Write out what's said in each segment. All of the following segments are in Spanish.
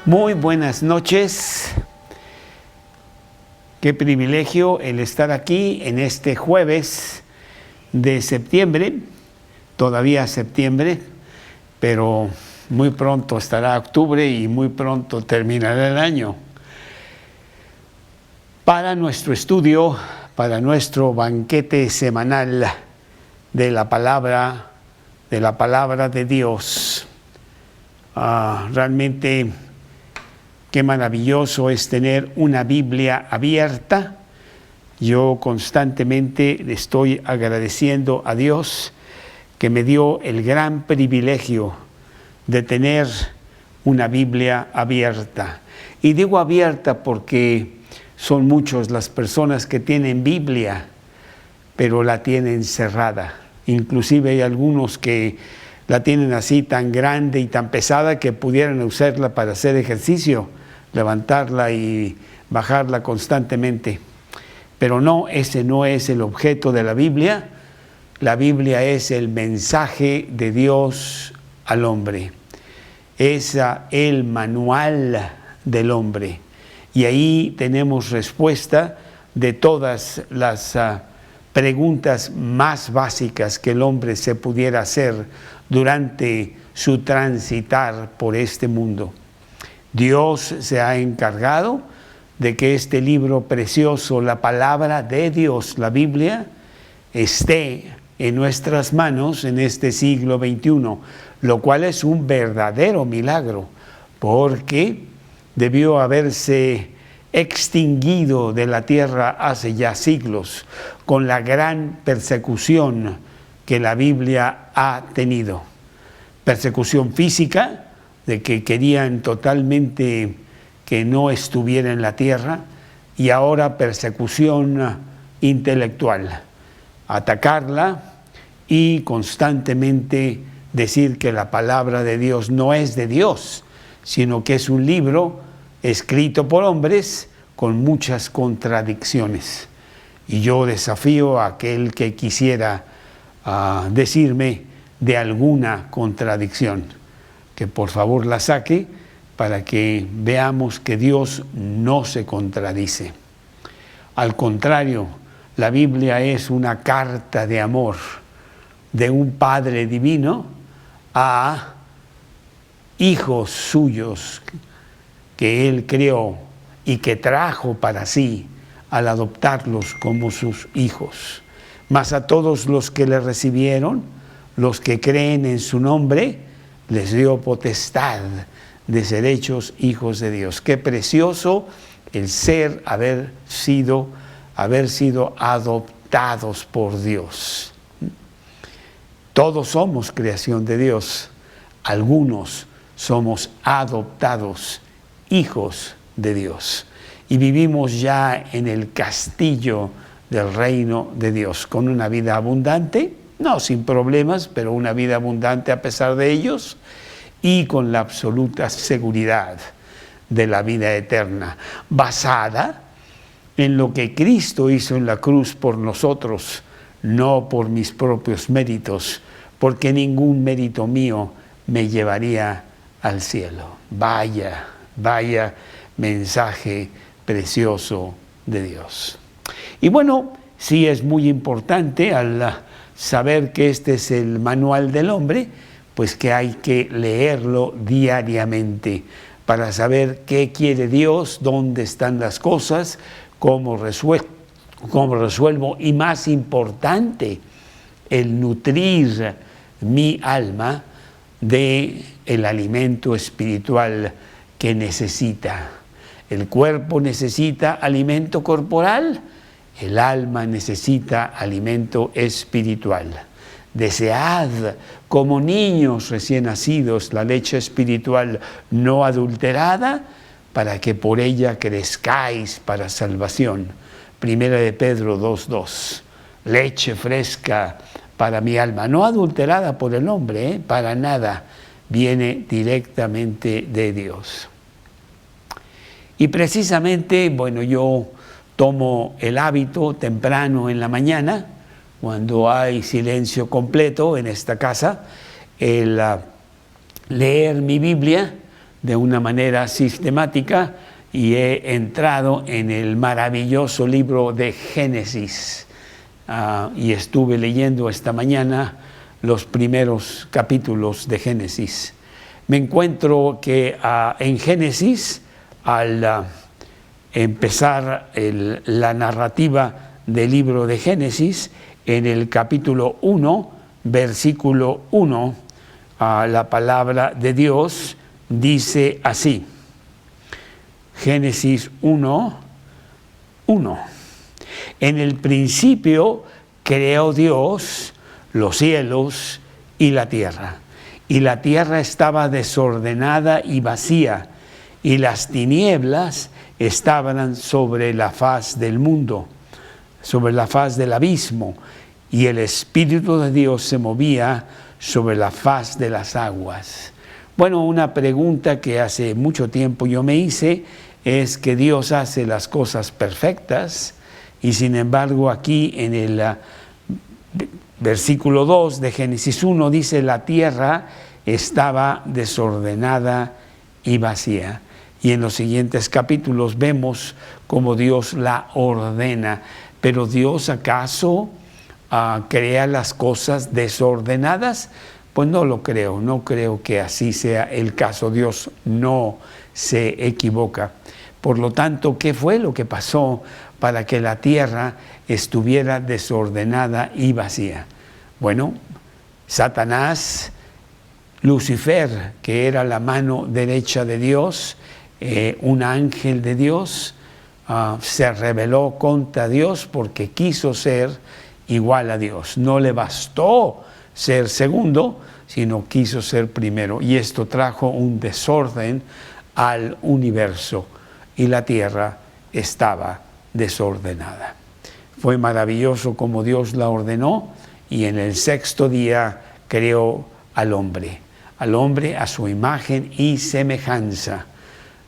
Muy buenas noches. Qué privilegio el estar aquí en este jueves de septiembre, todavía septiembre, pero muy pronto estará octubre y muy pronto terminará el año. Para nuestro estudio, para nuestro banquete semanal de la palabra de Dios. Realmente qué maravilloso es tener una Biblia abierta. Yo constantemente le estoy agradeciendo a Dios que me dio el gran privilegio de tener una Biblia abierta. Y digo abierta porque son muchas las personas que tienen Biblia, pero la tienen cerrada. Inclusive hay algunos que la tienen así tan grande y tan pesada que pudieran usarla para hacer ejercicio, levantarla y bajarla constantemente. Pero no, ese no es el objeto de la Biblia. La Biblia es el mensaje de Dios al hombre. Es el manual del hombre. Y ahí tenemos respuesta de todas las preguntas más básicas que el hombre se pudiera hacer durante su transitar por este mundo. Dios se ha encargado de que este libro precioso, la palabra de Dios, la Biblia, esté en nuestras manos en este siglo XXI, lo cual es un verdadero milagro, porque debió haberse extinguido de la tierra hace ya siglos, con la gran persecución que la Biblia ha tenido. Persecución física, de que querían totalmente que no estuviera en la tierra, y ahora persecución intelectual, atacarla y constantemente decir que la palabra de Dios no es de Dios, sino que es un libro escrito por hombres con muchas contradicciones. Y yo desafío a aquel que quisiera decirme de alguna contradicción, que por favor la saque para que veamos que Dios no se contradice. Al contrario, la Biblia es una carta de amor de un Padre divino a hijos suyos que Él creó y que trajo para sí al adoptarlos como sus hijos. Mas a todos los que le recibieron, los que creen en su nombre, les dio potestad de ser hechos hijos de Dios. Qué precioso el haber sido adoptados por Dios. Todos somos creación de Dios. Algunos somos adoptados, hijos de Dios. Y vivimos ya en el castillo del reino de Dios, con una vida abundante, no sin problemas, pero una vida abundante a pesar de ellos, y con la absoluta seguridad de la vida eterna, basada en lo que Cristo hizo en la cruz por nosotros, no por mis propios méritos, porque ningún mérito mío me llevaría al cielo. Vaya mensaje precioso de Dios. Y bueno, sí es muy importante al saber que este es el manual del hombre, pues que hay que leerlo diariamente para saber qué quiere Dios, dónde están las cosas, cómo resuelvo y, más importante, el nutrir mi alma de el alimento espiritual que necesita. El cuerpo necesita alimento corporal, el alma necesita alimento espiritual. Desead como niños recién nacidos la leche espiritual no adulterada, para que por ella crezcáis para salvación. Primera de Pedro 2:2. Leche fresca para mi alma, no adulterada por el hombre, para nada, viene directamente de Dios. Y precisamente, bueno, yo tomo el hábito temprano en la mañana, cuando hay silencio completo en esta casa, el leer mi Biblia de una manera sistemática y he entrado en el maravilloso libro de Génesis. Y estuve leyendo esta mañana los primeros capítulos de Génesis. Me encuentro que en Génesis, al empezar la narrativa del libro de Génesis, en el capítulo 1, versículo 1, la palabra de Dios dice así. Génesis 1, 1. En el principio creó Dios los cielos y la tierra estaba desordenada y vacía, y las tinieblas estaban sobre la faz del mundo, sobre la faz del abismo, y el Espíritu de Dios se movía sobre la faz de las aguas. Bueno, una pregunta que hace mucho tiempo yo me hice es que Dios hace las cosas perfectas, y sin embargo aquí en el versículo 2 de Génesis 1 dice: la tierra estaba desordenada y vacía. Y en los siguientes capítulos vemos cómo Dios la ordena. Pero ¿Dios acaso crea las cosas desordenadas? Pues no lo creo, no creo que así sea el caso. Dios no se equivoca. Por lo tanto, ¿qué fue lo que pasó para que la tierra estuviera desordenada y vacía? Bueno, Satanás, Lucifer, que era la mano derecha de Dios, un ángel de Dios, se rebeló contra Dios porque quiso ser igual a Dios. No le bastó ser segundo, sino quiso ser primero. Y esto trajo un desorden al universo y la tierra estaba desordenada. Fue maravilloso como Dios la ordenó, y en el sexto día creó al hombre a su imagen y semejanza.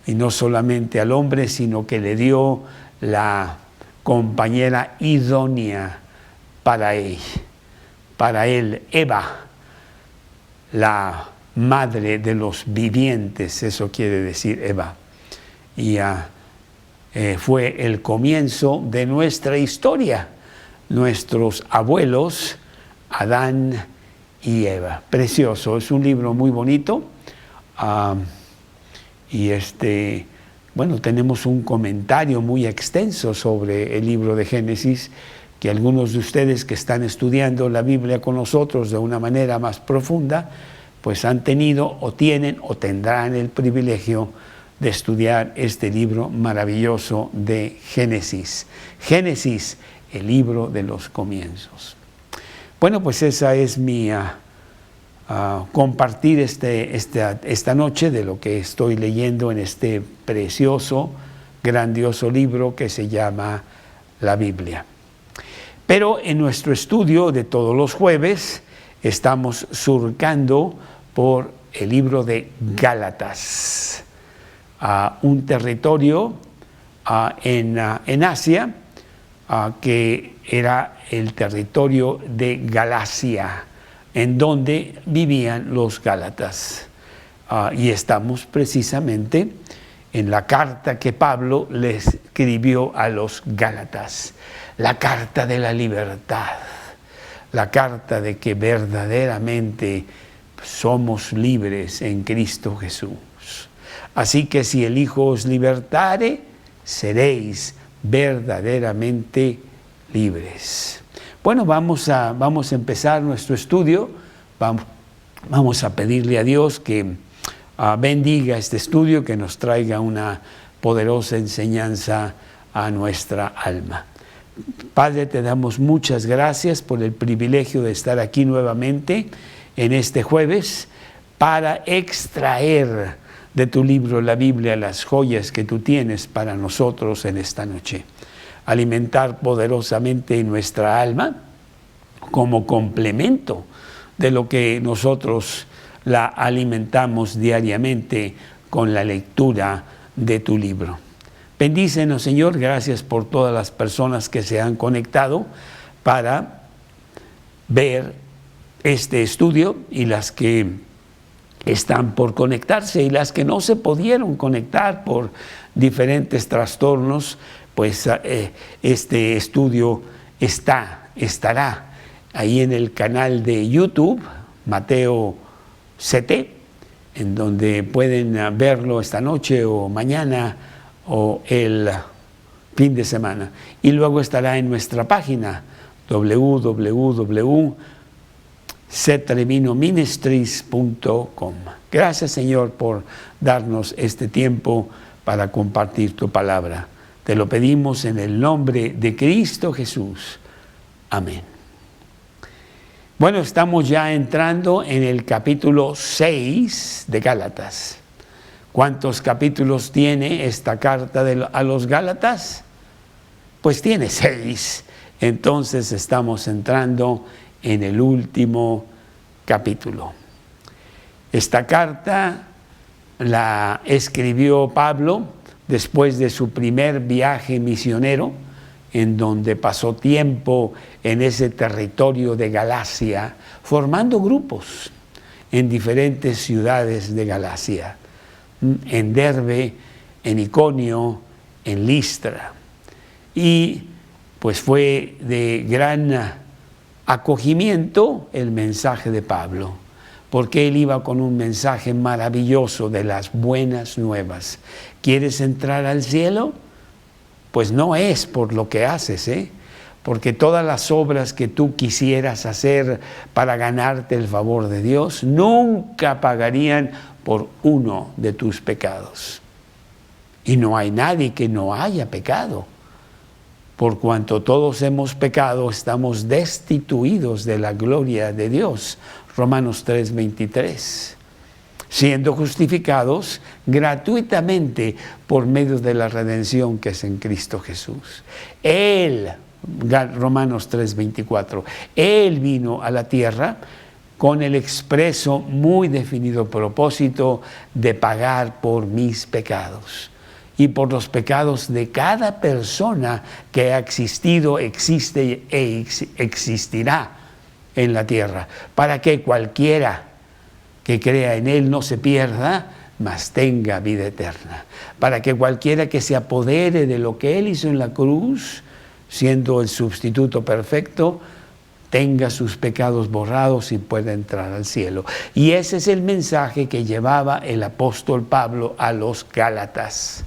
Y no solamente al hombre, sino que le dio la compañera idónea para él, Eva, la madre de los vivientes, eso quiere decir Eva. Y fue el comienzo de nuestra historia, nuestros abuelos, Adán y Eva. Precioso, es un libro muy bonito. Y bueno, tenemos un comentario muy extenso sobre el libro de Génesis, que algunos de ustedes que están estudiando la Biblia con nosotros de una manera más profunda, pues han tenido o tienen o tendrán el privilegio de estudiar este libro maravilloso de Génesis. Génesis, el libro de los comienzos. Bueno, pues esa es mi compartir esta noche de lo que estoy leyendo en este precioso, grandioso libro que se llama la Biblia. Pero en nuestro estudio de todos los jueves estamos surcando por el libro de Gálatas, un territorio en Asia que era el territorio de Galacia, en donde vivían los gálatas. Y estamos precisamente en la carta que Pablo les escribió a los gálatas, la carta de la libertad, la carta de que verdaderamente somos libres en Cristo Jesús. Así que si el Hijo os libertare, seréis verdaderamente libres. Bueno, vamos a empezar nuestro estudio. Vamos a pedirle a Dios que bendiga este estudio, que nos traiga una poderosa enseñanza a nuestra alma. Padre, te damos muchas gracias por el privilegio de estar aquí nuevamente en este jueves para extraer de tu libro, la Biblia, las joyas que tú tienes para nosotros en esta noche. Alimentar poderosamente nuestra alma como complemento de lo que nosotros la alimentamos diariamente con la lectura de tu libro. Bendícenos, Señor, gracias por todas las personas que se han conectado para ver este estudio y las que están por conectarse, y las que no se pudieron conectar por diferentes trastornos, pues este estudio estará ahí en el canal de YouTube, Mateo CT, en donde pueden verlo esta noche o mañana o el fin de semana. Y luego estará en nuestra página www.cetreviноministries.com. Gracias, Señor, por darnos este tiempo para compartir tu palabra. Te lo pedimos en el nombre de Cristo Jesús. Amén. Bueno, estamos ya entrando en el capítulo 6 de Gálatas. ¿Cuántos capítulos tiene esta carta a los Gálatas? Pues tiene 6. Entonces estamos entrando en el último capítulo. Esta carta la escribió Pablo después de su primer viaje misionero, en donde pasó tiempo en ese territorio de Galacia, formando grupos en diferentes ciudades de Galacia, en Derbe, en Iconio, en Listra. Y pues fue de gran acogimiento el mensaje de Pablo, porque él iba con un mensaje maravilloso de las buenas nuevas. ¿Quieres entrar al cielo? Pues no es por lo que haces, porque todas las obras que tú quisieras hacer para ganarte el favor de Dios nunca pagarían por uno de tus pecados. Y no hay nadie que no haya pecado. Por cuanto todos hemos pecado, estamos destituidos de la gloria de Dios. Romanos 3:23. Siendo justificados gratuitamente por medio de la redención que es en Cristo Jesús. Él, Romanos 3:24, Él vino a la tierra con el expreso, muy definido propósito de pagar por mis pecados y por los pecados de cada persona que ha existido, existe e existirá en la tierra, para que cualquiera que crea en Él no se pierda, mas tenga vida eterna. Para que cualquiera que se apodere de lo que Él hizo en la cruz, siendo el sustituto perfecto, tenga sus pecados borrados y pueda entrar al cielo. Y ese es el mensaje que llevaba el apóstol Pablo a los Gálatas.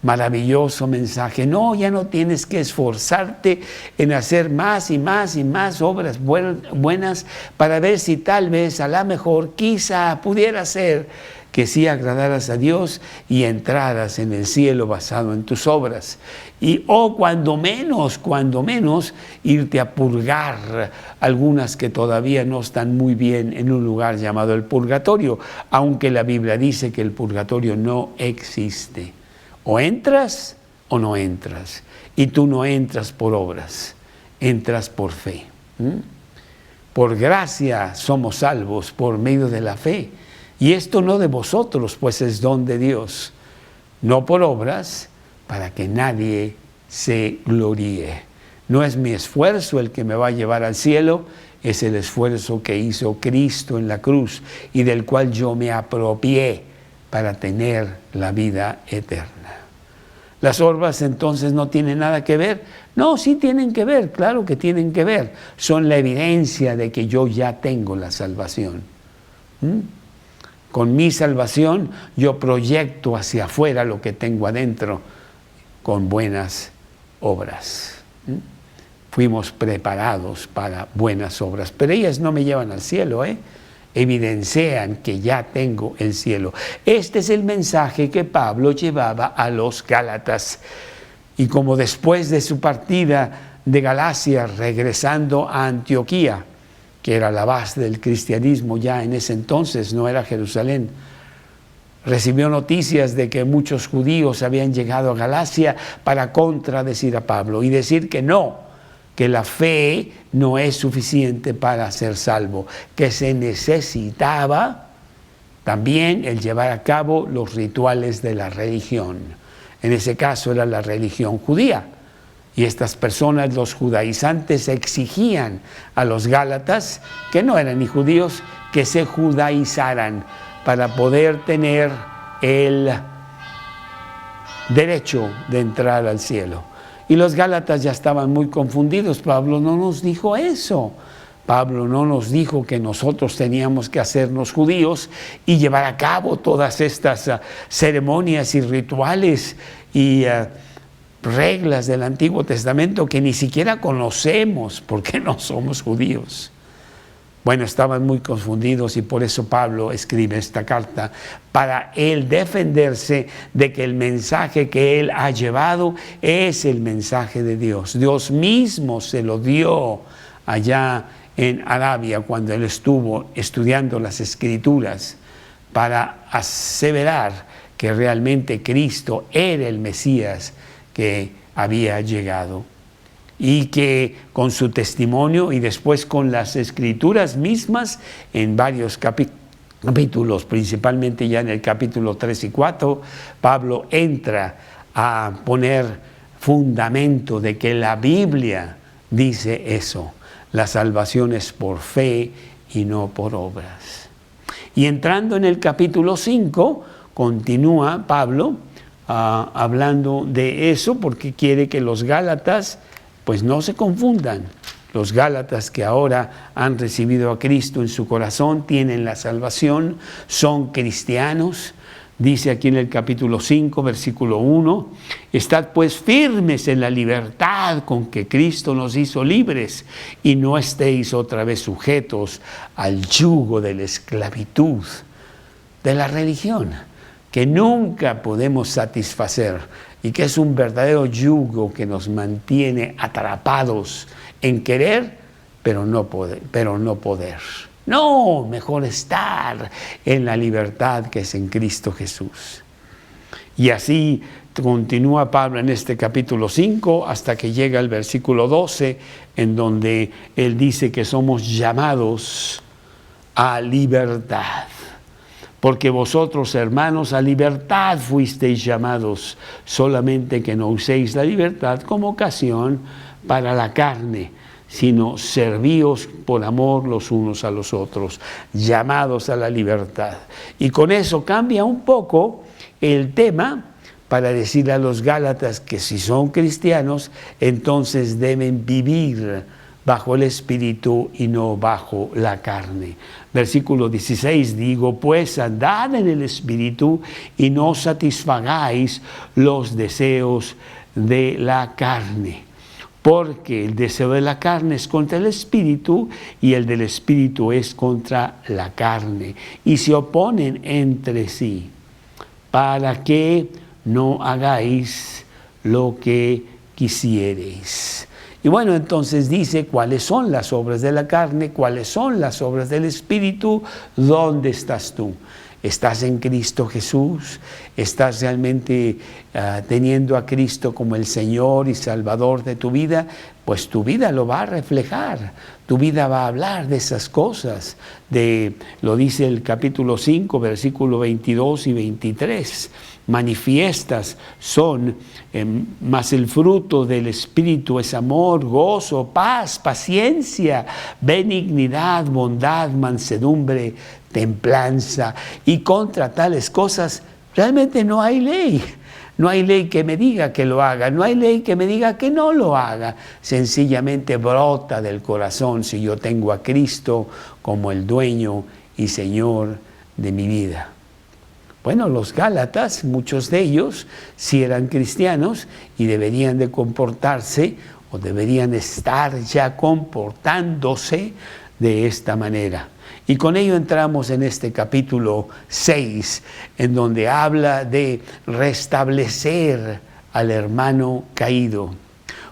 Maravilloso mensaje. No, ya no tienes que esforzarte en hacer más y más y más obras buenas para ver si tal vez, a lo mejor, quizá pudiera ser que sí agradaras a Dios y entraras en el cielo basado en tus obras. O cuando menos, irte a purgar algunas que todavía no están muy bien en un lugar llamado el purgatorio, aunque la Biblia dice que el purgatorio no existe. O entras o no entras. Y tú no entras por obras, entras por fe. Por gracia somos salvos por medio de la fe. Y esto no de vosotros, pues es don de Dios. No por obras, para que nadie se gloríe. No es mi esfuerzo el que me va a llevar al cielo, es el esfuerzo que hizo Cristo en la cruz y del cual yo me apropié para tener la vida eterna. ¿Las obras entonces no tienen nada que ver? No, sí tienen que ver, claro que tienen que ver. Son la evidencia de que yo ya tengo la salvación. Con mi salvación yo proyecto hacia afuera lo que tengo adentro con buenas obras. Fuimos preparados para buenas obras, pero ellas no me llevan al cielo, evidencian que ya tengo el cielo. Este es el mensaje que Pablo llevaba a los Gálatas. Y como después de su partida de Galacia, regresando a Antioquía, que era la base del cristianismo ya en ese entonces, no era Jerusalén, recibió noticias de que muchos judíos habían llegado a Galacia para contradecir a Pablo y decir que no, que la fe no es suficiente para ser salvo, que se necesitaba también el llevar a cabo los rituales de la religión. En ese caso era la religión judía. Y estas personas, los judaizantes, exigían a los gálatas, que no eran ni judíos, que se judaizaran para poder tener el derecho de entrar al cielo. Y los gálatas ya estaban muy confundidos. Pablo no nos dijo eso. Pablo no nos dijo que nosotros teníamos que hacernos judíos y llevar a cabo todas estas ceremonias y rituales y reglas del Antiguo Testamento que ni siquiera conocemos porque no somos judíos. Bueno, estaban muy confundidos y por eso Pablo escribe esta carta para él defenderse de que el mensaje que él ha llevado es el mensaje de Dios. Dios mismo se lo dio allá en Arabia cuando él estuvo estudiando las Escrituras para aseverar que realmente Cristo era el Mesías que había llegado. Y que con su testimonio y después con las Escrituras mismas, en varios capítulos, principalmente ya en el capítulo 3 y 4, Pablo entra a poner fundamento de que la Biblia dice eso. La salvación es por fe y no por obras. Y entrando en el capítulo 5, continúa Pablo hablando de eso porque quiere que los gálatas pues no se confundan. Los gálatas que ahora han recibido a Cristo en su corazón, tienen la salvación, son cristianos. Dice aquí en el capítulo 5, versículo 1, estad pues firmes en la libertad con que Cristo nos hizo libres y no estéis otra vez sujetos al yugo de la esclavitud de la religión, que nunca podemos satisfacer y que es un verdadero yugo que nos mantiene atrapados en querer, pero no poder. No, mejor estar en la libertad que es en Cristo Jesús. Y así continúa Pablo en este capítulo 5 hasta que llega el versículo 12, en donde él dice que somos llamados a libertad. Porque vosotros, hermanos, a libertad fuisteis llamados, solamente que no uséis la libertad como ocasión para la carne, sino servíos por amor los unos a los otros, llamados a la libertad. Y con eso cambia un poco el tema para decirle a los gálatas que si son cristianos, entonces deben vivir bajo el Espíritu y no bajo la carne. Versículo 16, digo, pues andad en el Espíritu y no satisfagáis los deseos de la carne. Porque el deseo de la carne es contra el Espíritu y el del Espíritu es contra la carne. Y se oponen entre sí para que no hagáis lo que quisiereis. Y bueno, entonces dice cuáles son las obras de la carne, cuáles son las obras del Espíritu. ¿Dónde estás tú? ¿Estás en Cristo Jesús? ¿Estás realmente teniendo a Cristo como el Señor y Salvador de tu vida? Pues tu vida lo va a reflejar, tu vida va a hablar de esas cosas. Lo dice el capítulo 5, versículo 22 y 23. Manifiestas son, mas el fruto del Espíritu es amor, gozo, paz, paciencia, benignidad, bondad, mansedumbre, templanza. Y contra tales cosas realmente no hay ley. No hay ley que me diga que lo haga, no hay ley que me diga que no lo haga. Sencillamente brota del corazón si yo tengo a Cristo como el dueño y Señor de mi vida. Bueno, los gálatas, muchos de ellos, sí eran cristianos y deberían de comportarse o deberían estar ya comportándose de esta manera. Y con ello entramos en este capítulo 6, en donde habla de restablecer al hermano caído.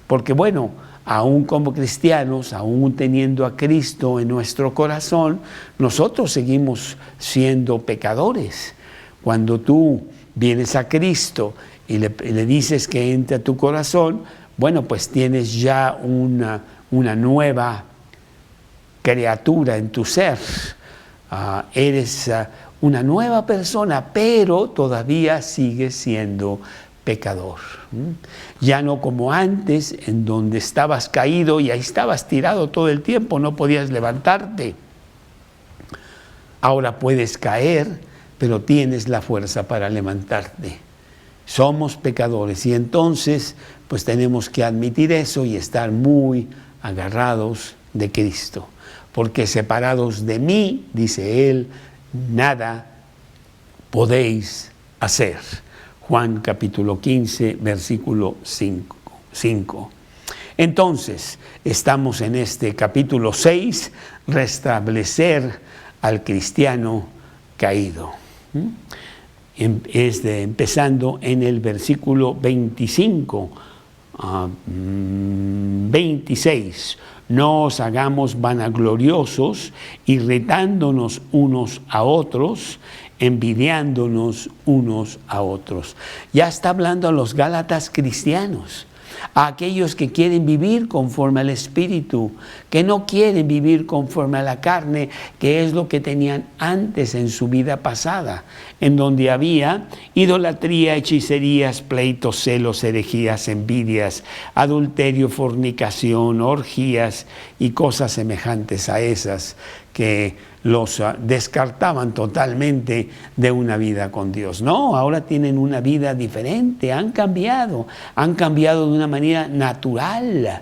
Porque bueno, aún como cristianos, aún teniendo a Cristo en nuestro corazón, nosotros seguimos siendo pecadores. Cuando tú vienes a Cristo y le dices que entre a tu corazón, bueno, pues tienes ya una nueva criatura en tu ser. Eres una nueva persona, pero todavía sigues siendo pecador. Ya no como antes, en donde estabas caído y ahí estabas tirado todo el tiempo, no podías levantarte. Ahora puedes caer, pero tienes la fuerza para levantarte. Somos pecadores y entonces pues tenemos que admitir eso y estar muy agarrados de Cristo. Porque separados de mí, dice Él, nada podéis hacer. Juan capítulo 15, versículo 5. Entonces, estamos en este capítulo 6, restablecer al cristiano caído. Empezando en el versículo 25, 26. No os hagamos vanagloriosos, irritándonos unos a otros, envidiándonos unos a otros. Ya está hablando a los Gálatas cristianos, a aquellos que quieren vivir conforme al Espíritu, que no quieren vivir conforme a la carne, que es lo que tenían antes en su vida pasada, en donde había idolatría, hechicerías, pleitos, celos, herejías, envidias, adulterio, fornicación, orgías y cosas semejantes a esas que los descartaban totalmente de una vida con Dios. No, ahora tienen una vida diferente, han cambiado de una manera natural,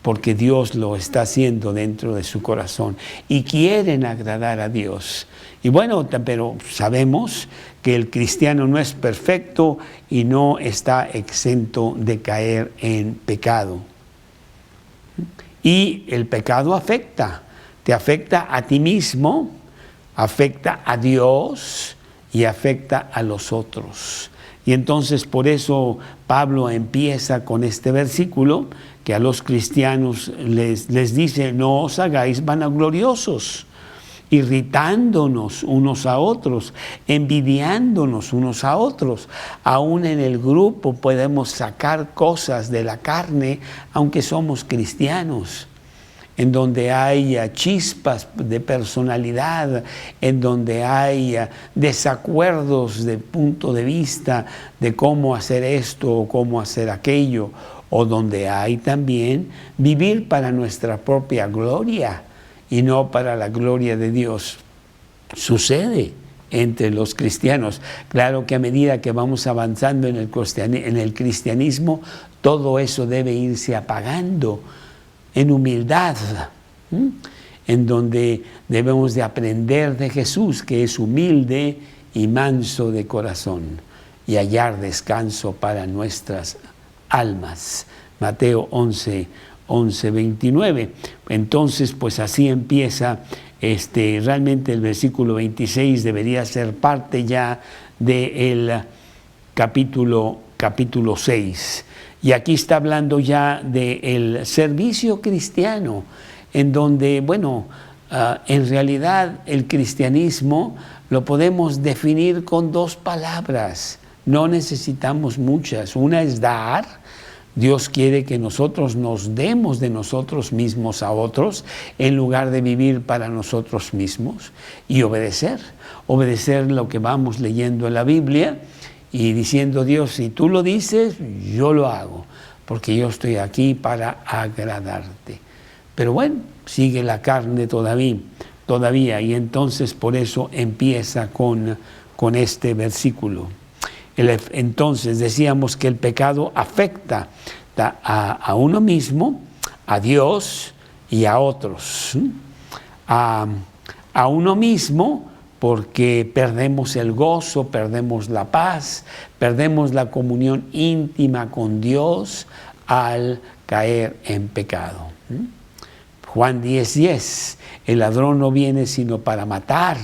porque Dios lo está haciendo dentro de su corazón y quieren agradar a Dios. Y bueno, pero sabemos que el cristiano no es perfecto y no está exento de caer en pecado. Y el pecado afecta. Te afecta a ti mismo, afecta a Dios y afecta a los otros. Y entonces por eso Pablo empieza con este versículo que a los cristianos les dice: no os hagáis vanagloriosos, irritándonos unos a otros, envidiándonos unos a otros. Aún en el grupo podemos sacar cosas de la carne, aunque somos cristianos, en donde hay chispas de personalidad, en donde hay desacuerdos de punto de vista de cómo hacer esto o cómo hacer aquello, o donde hay también vivir para nuestra propia gloria y no para la gloria de Dios. Sucede entre los cristianos. Claro que a medida que vamos avanzando en el cristianismo, todo eso debe irse apagando en humildad, en donde debemos de aprender de Jesús, que es humilde y manso de corazón, y hallar descanso para nuestras almas. Mateo 11, 29. Entonces, pues así empieza, realmente el versículo 26 debería ser parte ya del capítulo 6. Y aquí está hablando ya del servicio cristiano, en donde, bueno, en realidad el cristianismo lo podemos definir con dos palabras. No necesitamos muchas. Una es dar. Dios quiere que nosotros nos demos de nosotros mismos a otros en lugar de vivir para nosotros mismos. Y obedecer lo que vamos leyendo en la Biblia y diciendo: Dios, si tú lo dices, yo lo hago, porque yo estoy aquí para agradarte. Pero bueno, sigue la carne todavía, y entonces por eso empieza con este versículo. Entonces decíamos que el pecado afecta a uno mismo, a Dios y a otros. A uno mismo, porque perdemos el gozo, perdemos la paz, perdemos la comunión íntima con Dios al caer en pecado. Juan 10:10, el ladrón no viene sino para matar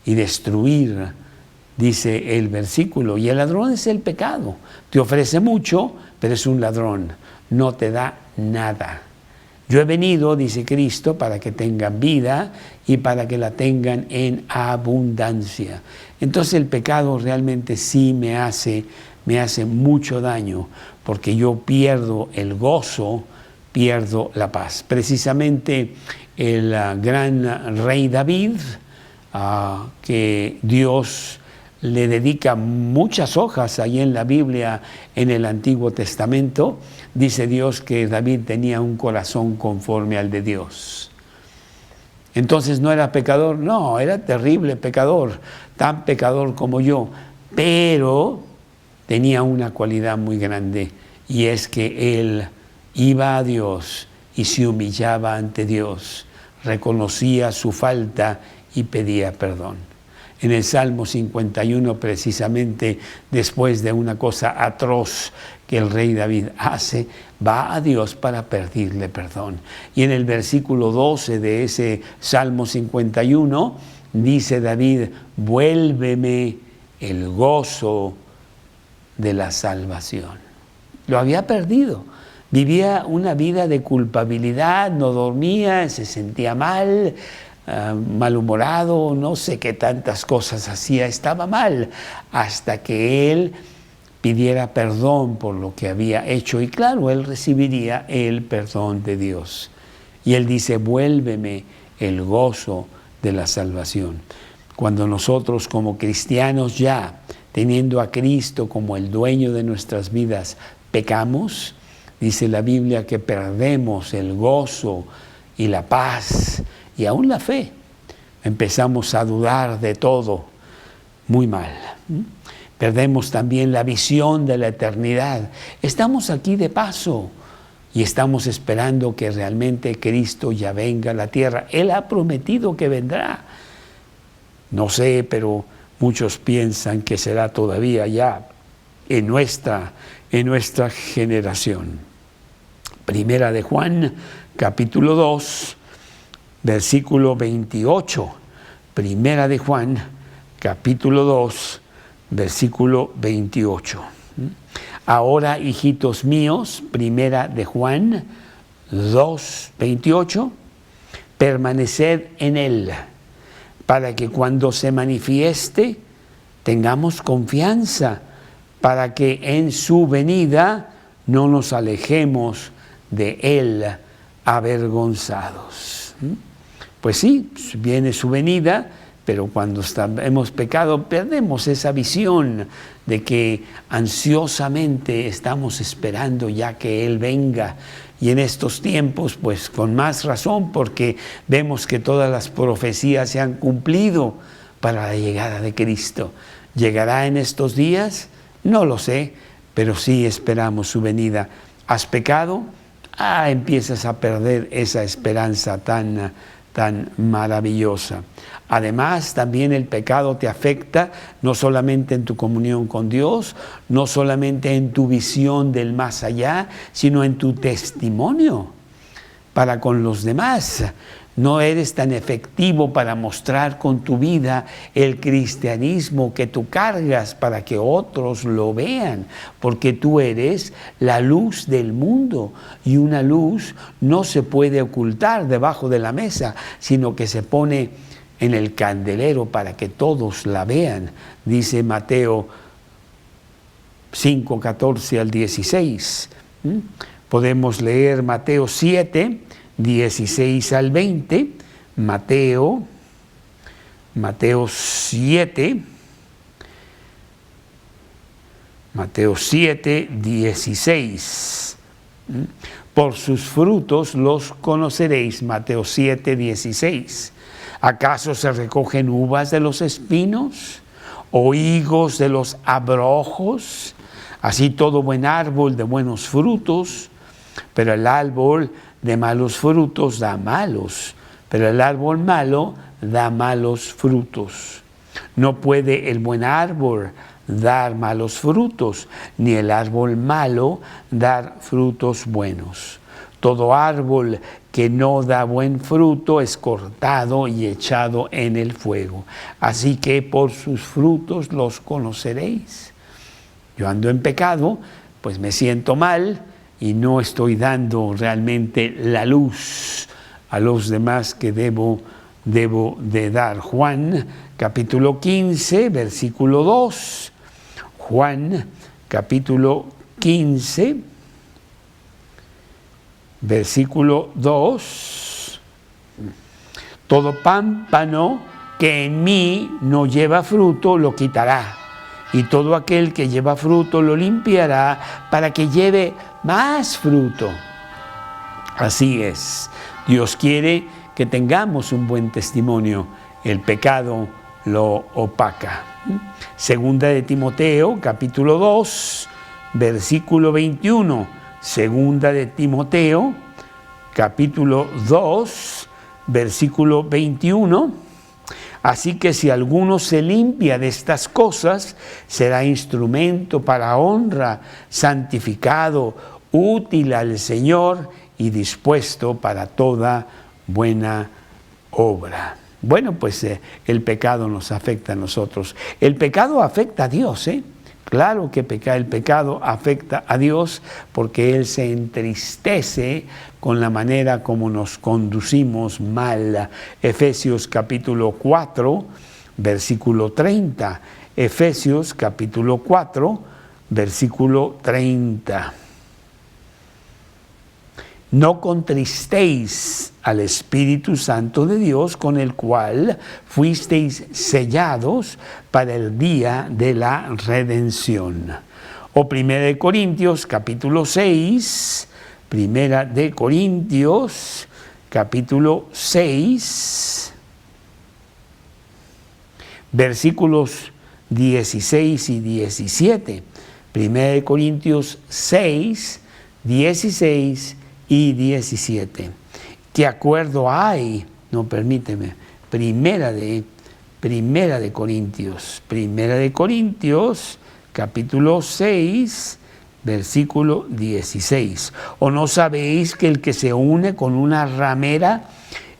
y destruir, dice el versículo, y el ladrón es el pecado. Te ofrece mucho, pero es un ladrón, no te da nada. Yo he venido, dice Cristo, para que tengan vida y para que la tengan en abundancia. Entonces el pecado realmente sí me hace mucho daño, porque yo pierdo el gozo, pierdo la paz. Precisamente el gran rey David, que Dios le dedica muchas hojas ahí en la Biblia, en el Antiguo Testamento. Dice Dios que David tenía un corazón conforme al de Dios. Entonces, ¿no era pecador? No, era terrible pecador, tan pecador como yo, pero tenía una cualidad muy grande, y es que él iba a Dios y se humillaba ante Dios, reconocía su falta y pedía perdón. En el Salmo 51, precisamente después de una cosa atroz que el rey David hace, va a Dios para pedirle perdón. Y en el versículo 12 de ese Salmo 51, dice David: vuélveme el gozo de la salvación. Lo había perdido. Vivía una vida de culpabilidad, no dormía, se sentía mal, malhumorado, no sé qué tantas cosas hacía, estaba mal, hasta que él pidiera perdón por lo que había hecho, y claro, él recibiría el perdón de Dios. Y él dice: vuélveme el gozo de la salvación. Cuando nosotros como cristianos, ya teniendo a Cristo como el dueño de nuestras vidas, pecamos, dice la Biblia que perdemos el gozo y la paz y aún la fe. Empezamos a dudar de todo, muy mal. Perdemos también la visión de la eternidad. Estamos aquí de paso y estamos esperando que realmente Cristo ya venga a la tierra. Él ha prometido que vendrá. No sé, pero muchos piensan que será todavía ya en nuestra generación. Primera de Juan, capítulo 2, versículo 28. Primera de Juan, capítulo 2, versículo 28. Ahora, hijitos míos, primera de Juan 2, 28, permaneced en él, para que cuando se manifieste tengamos confianza, para que en su venida no nos alejemos de él avergonzados. Pues sí, viene su venida, pero cuando hemos pecado perdemos esa visión de que ansiosamente estamos esperando ya que Él venga. Y en estos tiempos, pues con más razón, porque vemos que todas las profecías se han cumplido para la llegada de Cristo. ¿Llegará en estos días? No lo sé, pero sí esperamos su venida. ¿Has pecado? Empiezas a perder esa esperanza tan maravillosa. Además, también el pecado te afecta no solamente en tu comunión con Dios, no solamente en tu visión del más allá, sino en tu testimonio para con los demás. No eres tan efectivo para mostrar con tu vida el cristianismo que tú cargas para que otros lo vean, porque tú eres la luz del mundo, y una luz no se puede ocultar debajo de la mesa, sino que se pone en el candelero para que todos la vean. Dice Mateo 5, 14 al 16. Podemos leer Mateo 7, 16 al 20, Mateo 7, 16. Por sus frutos los conoceréis, Mateo 7, 16. ¿Acaso se recogen uvas de los espinos o higos de los abrojos? Así todo buen árbol de buenos frutos, pero el árbol de malos frutos da malos, pero el árbol malo da malos frutos. No puede el buen árbol dar malos frutos, ni el árbol malo dar frutos buenos. Todo árbol que no da buen fruto es cortado y echado en el fuego. Así que por sus frutos los conoceréis. Yo ando en pecado, pues me siento mal y no estoy dando realmente la luz a los demás que debo de dar. Juan capítulo 15, versículo 2. Juan capítulo 15, versículo 2. Todo pámpano que en mí no lleva fruto lo quitará, y todo aquel que lleva fruto lo limpiará para que lleve más fruto. Así es, Dios quiere que tengamos un buen testimonio. El pecado lo opaca. Segunda de Timoteo, capítulo 2, versículo 21. Segunda de Timoteo, capítulo 2, versículo 21. Así que si alguno se limpia de estas cosas, será instrumento para honra, santificado, útil al Señor y dispuesto para toda buena obra. Bueno, pues el pecado nos afecta a nosotros. El pecado afecta a Dios, ¿eh? Claro que el pecado afecta a Dios porque Él se entristece con la manera como nos conducimos mal. Efesios capítulo 4, versículo 30. Efesios capítulo 4, versículo 30. No contristéis al Espíritu Santo de Dios, con el cual fuisteis sellados para el día de la redención. O 1 Corintios capítulo 6, 1 Corintios capítulo 6, versículos 16 y 17. 1 Corintios 6, 16 y 17. ¿Qué acuerdo hay? No, permíteme. Primera de Corintios, capítulo 6, versículo 16. ¿O no sabéis que el que se une con una ramera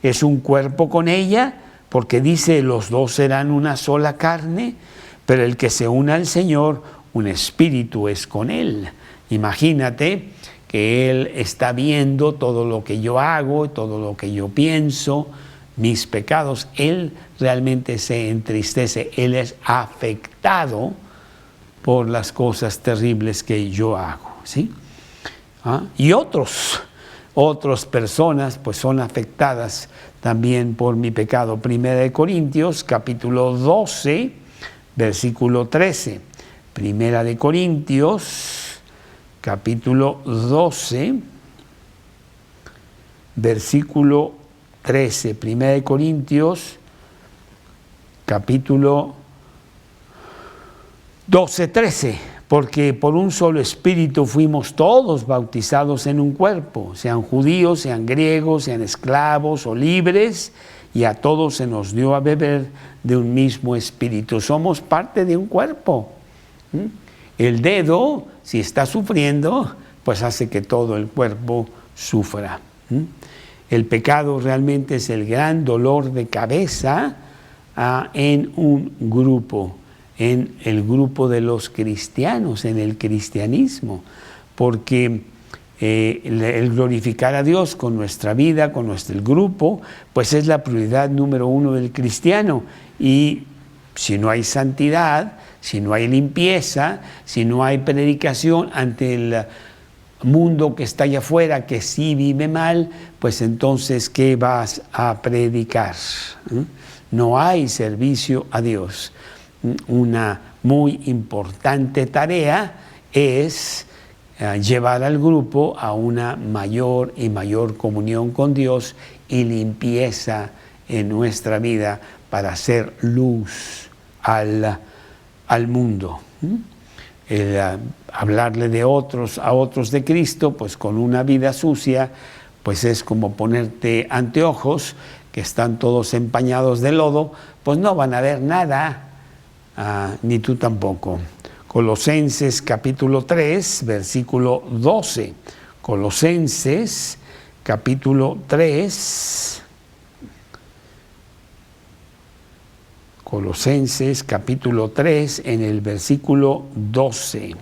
es un cuerpo con ella? Porque dice, los dos serán una sola carne, pero el que se une al Señor, un espíritu es con él. Imagínate que Él está viendo todo lo que yo hago, todo lo que yo pienso, mis pecados. Él realmente se entristece, Él es afectado por las cosas terribles que yo hago, ¿sí? Y otras personas pues son afectadas también por mi pecado. 1 Corintios capítulo 12, versículo 13. 1 Corintios capítulo 12, versículo 13. 1 Corintios, capítulo 12, 13. Porque por un solo espíritu fuimos todos bautizados en un cuerpo, sean judíos, sean griegos, sean esclavos o libres, y a todos se nos dio a beber de un mismo espíritu. Somos parte de un cuerpo. El dedo, si está sufriendo, pues hace que todo el cuerpo sufra. El pecado realmente es el gran dolor de cabeza en un grupo, en el grupo de los cristianos, en el cristianismo, porque el glorificar a Dios con nuestra vida, con el grupo, pues es la prioridad número uno del cristiano. Y si no hay santidad, si no hay limpieza, si no hay predicación ante el mundo que está allá afuera, que sí vive mal, pues entonces, ¿qué vas a predicar? No hay servicio a Dios. Una muy importante tarea es llevar al grupo a una mayor y mayor comunión con Dios y limpieza en nuestra vida para hacer luz al mundo. Hablarle a otros de Cristo, pues con una vida sucia, pues es como ponerte anteojos que están todos empañados de lodo, pues no van a ver nada, ni tú tampoco. Colosenses capítulo 3, versículo 12. Colosenses capítulo 3. Colosenses capítulo 3 en el versículo 12.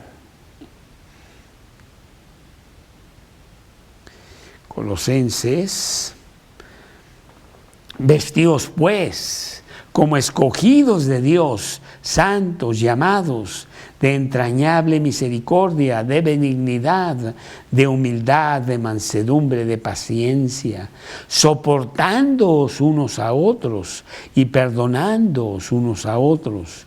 Colosenses, vestíos pues como escogidos de Dios, santos, llamados, de entrañable misericordia, de benignidad, de humildad, de mansedumbre, de paciencia, soportándoos unos a otros y perdonándoos unos a otros,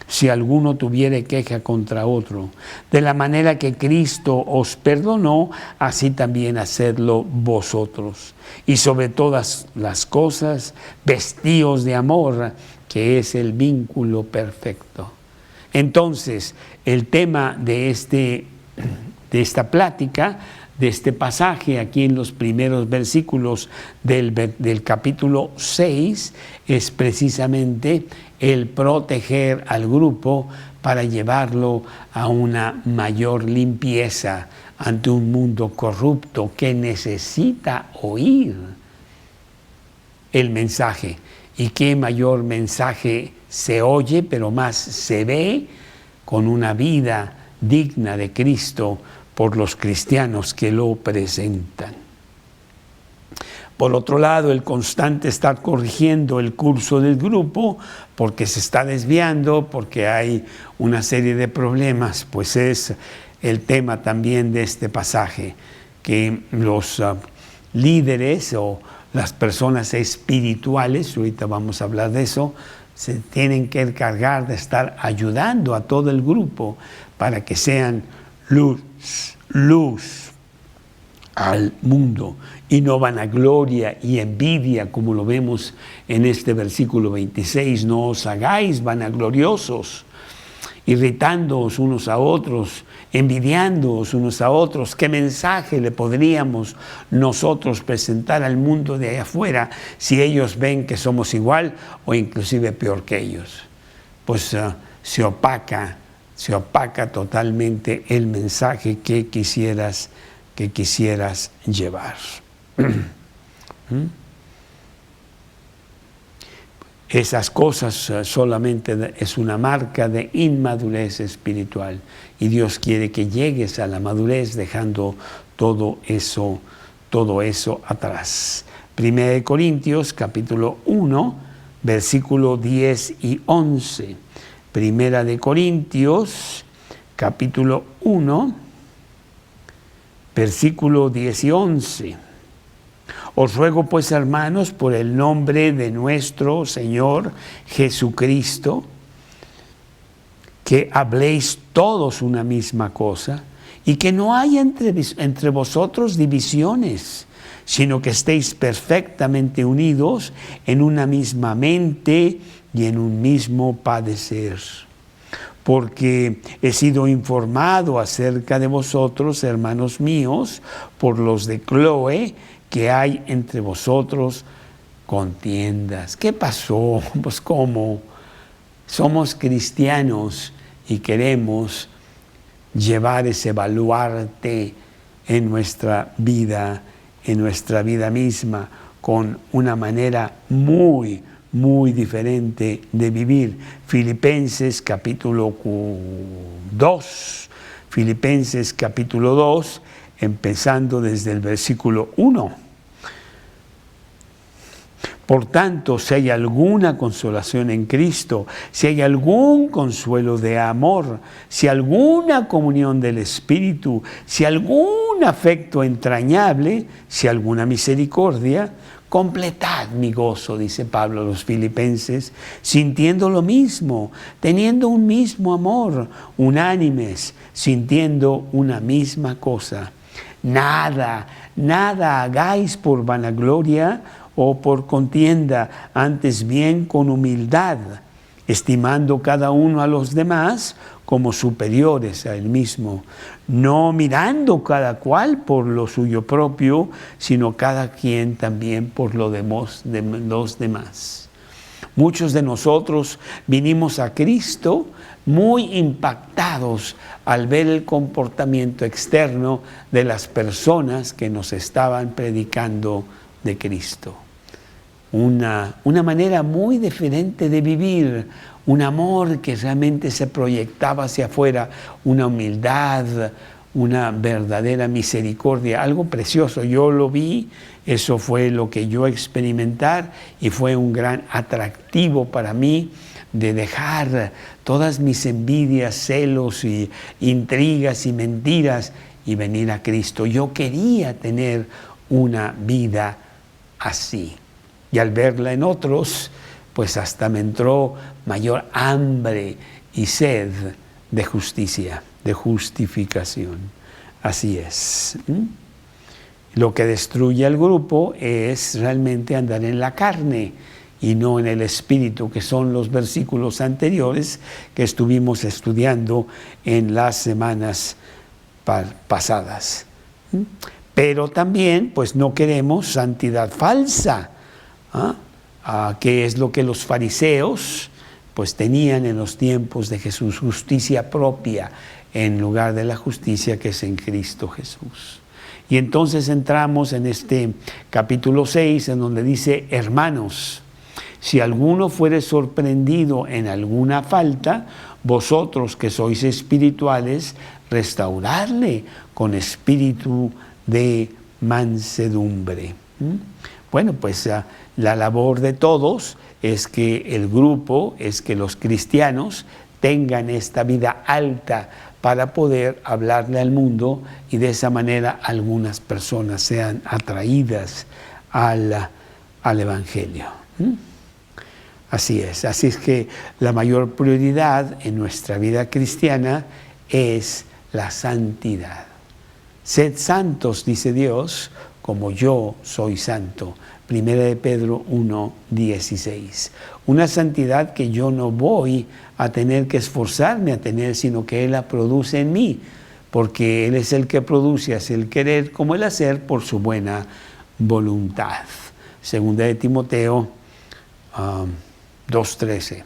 si alguno tuviere queja contra otro. De la manera que Cristo os perdonó, así también hacedlo vosotros. Y sobre todas las cosas, vestíos de amor, que es el vínculo perfecto. Entonces, el tema de esta plática, de este pasaje aquí en los primeros versículos del capítulo 6, es precisamente el proteger al grupo para llevarlo a una mayor limpieza ante un mundo corrupto que necesita oír el mensaje. Y qué mayor mensaje se oye, pero más se ve con una vida digna de Cristo por los cristianos que lo presentan. Por otro lado, el constante estar corrigiendo el curso del grupo porque se está desviando, porque hay una serie de problemas, pues es el tema también de este pasaje, que los líderes o las personas espirituales, ahorita vamos a hablar de eso, se tienen que encargar de estar ayudando a todo el grupo para que sean luz al mundo y no vanagloria y envidia, como lo vemos en este versículo 26. No os hagáis vanagloriosos, irritándoos unos a otros, envidiándoos unos a otros. ¿Qué mensaje le podríamos nosotros presentar al mundo de allá afuera si ellos ven que somos igual o inclusive peor que ellos? Pues se opaca totalmente el mensaje que quisieras llevar. Esas cosas solamente es una marca de inmadurez espiritual y Dios quiere que llegues a la madurez dejando todo eso atrás. 1 Corintios capítulo 1, versículo 10 y 11. 1 Corintios capítulo 1, versículo 10 y 11. Os ruego pues, hermanos, por el nombre de nuestro Señor Jesucristo, que habléis todos una misma cosa y que no haya entre vosotros divisiones, sino que estéis perfectamente unidos en una misma mente y en un mismo padecer. Porque he sido informado acerca de vosotros, hermanos míos, por los de Cloé, que hay entre vosotros contiendas. ¿Qué pasó? Pues ¿cómo? Somos cristianos y queremos llevar ese baluarte en nuestra vida misma, con una manera muy diferente de vivir. Filipenses capítulo 2, Filipenses capítulo 2, empezando desde el versículo 1. Por tanto, si hay alguna consolación en Cristo, si hay algún consuelo de amor, si alguna comunión del Espíritu, si algún afecto entrañable, si alguna misericordia, completad mi gozo, dice Pablo a los filipenses, sintiendo lo mismo, teniendo un mismo amor, unánimes, sintiendo una misma cosa. Nada hagáis por vanagloria o por contienda, antes bien con humildad, estimando cada uno a los demás como superiores a él mismo, no mirando cada cual por lo suyo propio, sino cada quien también por lo de los demás. Muchos de nosotros vinimos a Cristo muy impactados al ver el comportamiento externo de las personas que nos estaban predicando de Cristo. Una manera muy diferente de vivir, un amor que realmente se proyectaba hacia afuera, una humildad, una verdadera misericordia, algo precioso. Yo lo vi, eso fue lo que yo experimentar y fue un gran atractivo para mí de dejar todas mis envidias, celos y intrigas y mentiras y venir a Cristo. Yo quería tener una vida así. Y al verla en otros, pues hasta me entró mayor hambre y sed de justicia, de justificación. Así es. Lo que destruye al grupo es realmente andar en la carne y no en el espíritu, que son los versículos anteriores que estuvimos estudiando en las semanas pasadas. Pero también, pues no queremos santidad falsa, que es lo que los fariseos pues tenían en los tiempos de Jesús, justicia propia en lugar de la justicia que es en Cristo Jesús. Y entonces entramos en este capítulo 6, en donde dice: hermanos, si alguno fuere sorprendido en alguna falta, vosotros que sois espirituales, restaurarle con espíritu de mansedumbre. Bueno, pues la labor de todos es que el grupo, es que los cristianos tengan esta vida alta para poder hablarle al mundo y de esa manera algunas personas sean atraídas al Evangelio. Así es que la mayor prioridad en nuestra vida cristiana es la santidad. Sed santos, dice Dios, como yo soy santo. Primera de Pedro 1:16. Una santidad que yo no voy a tener que esforzarme a tener, sino que Él la produce en mí, porque Él es el que produce así el querer como el hacer por su buena voluntad. Segunda de Timoteo 2:13.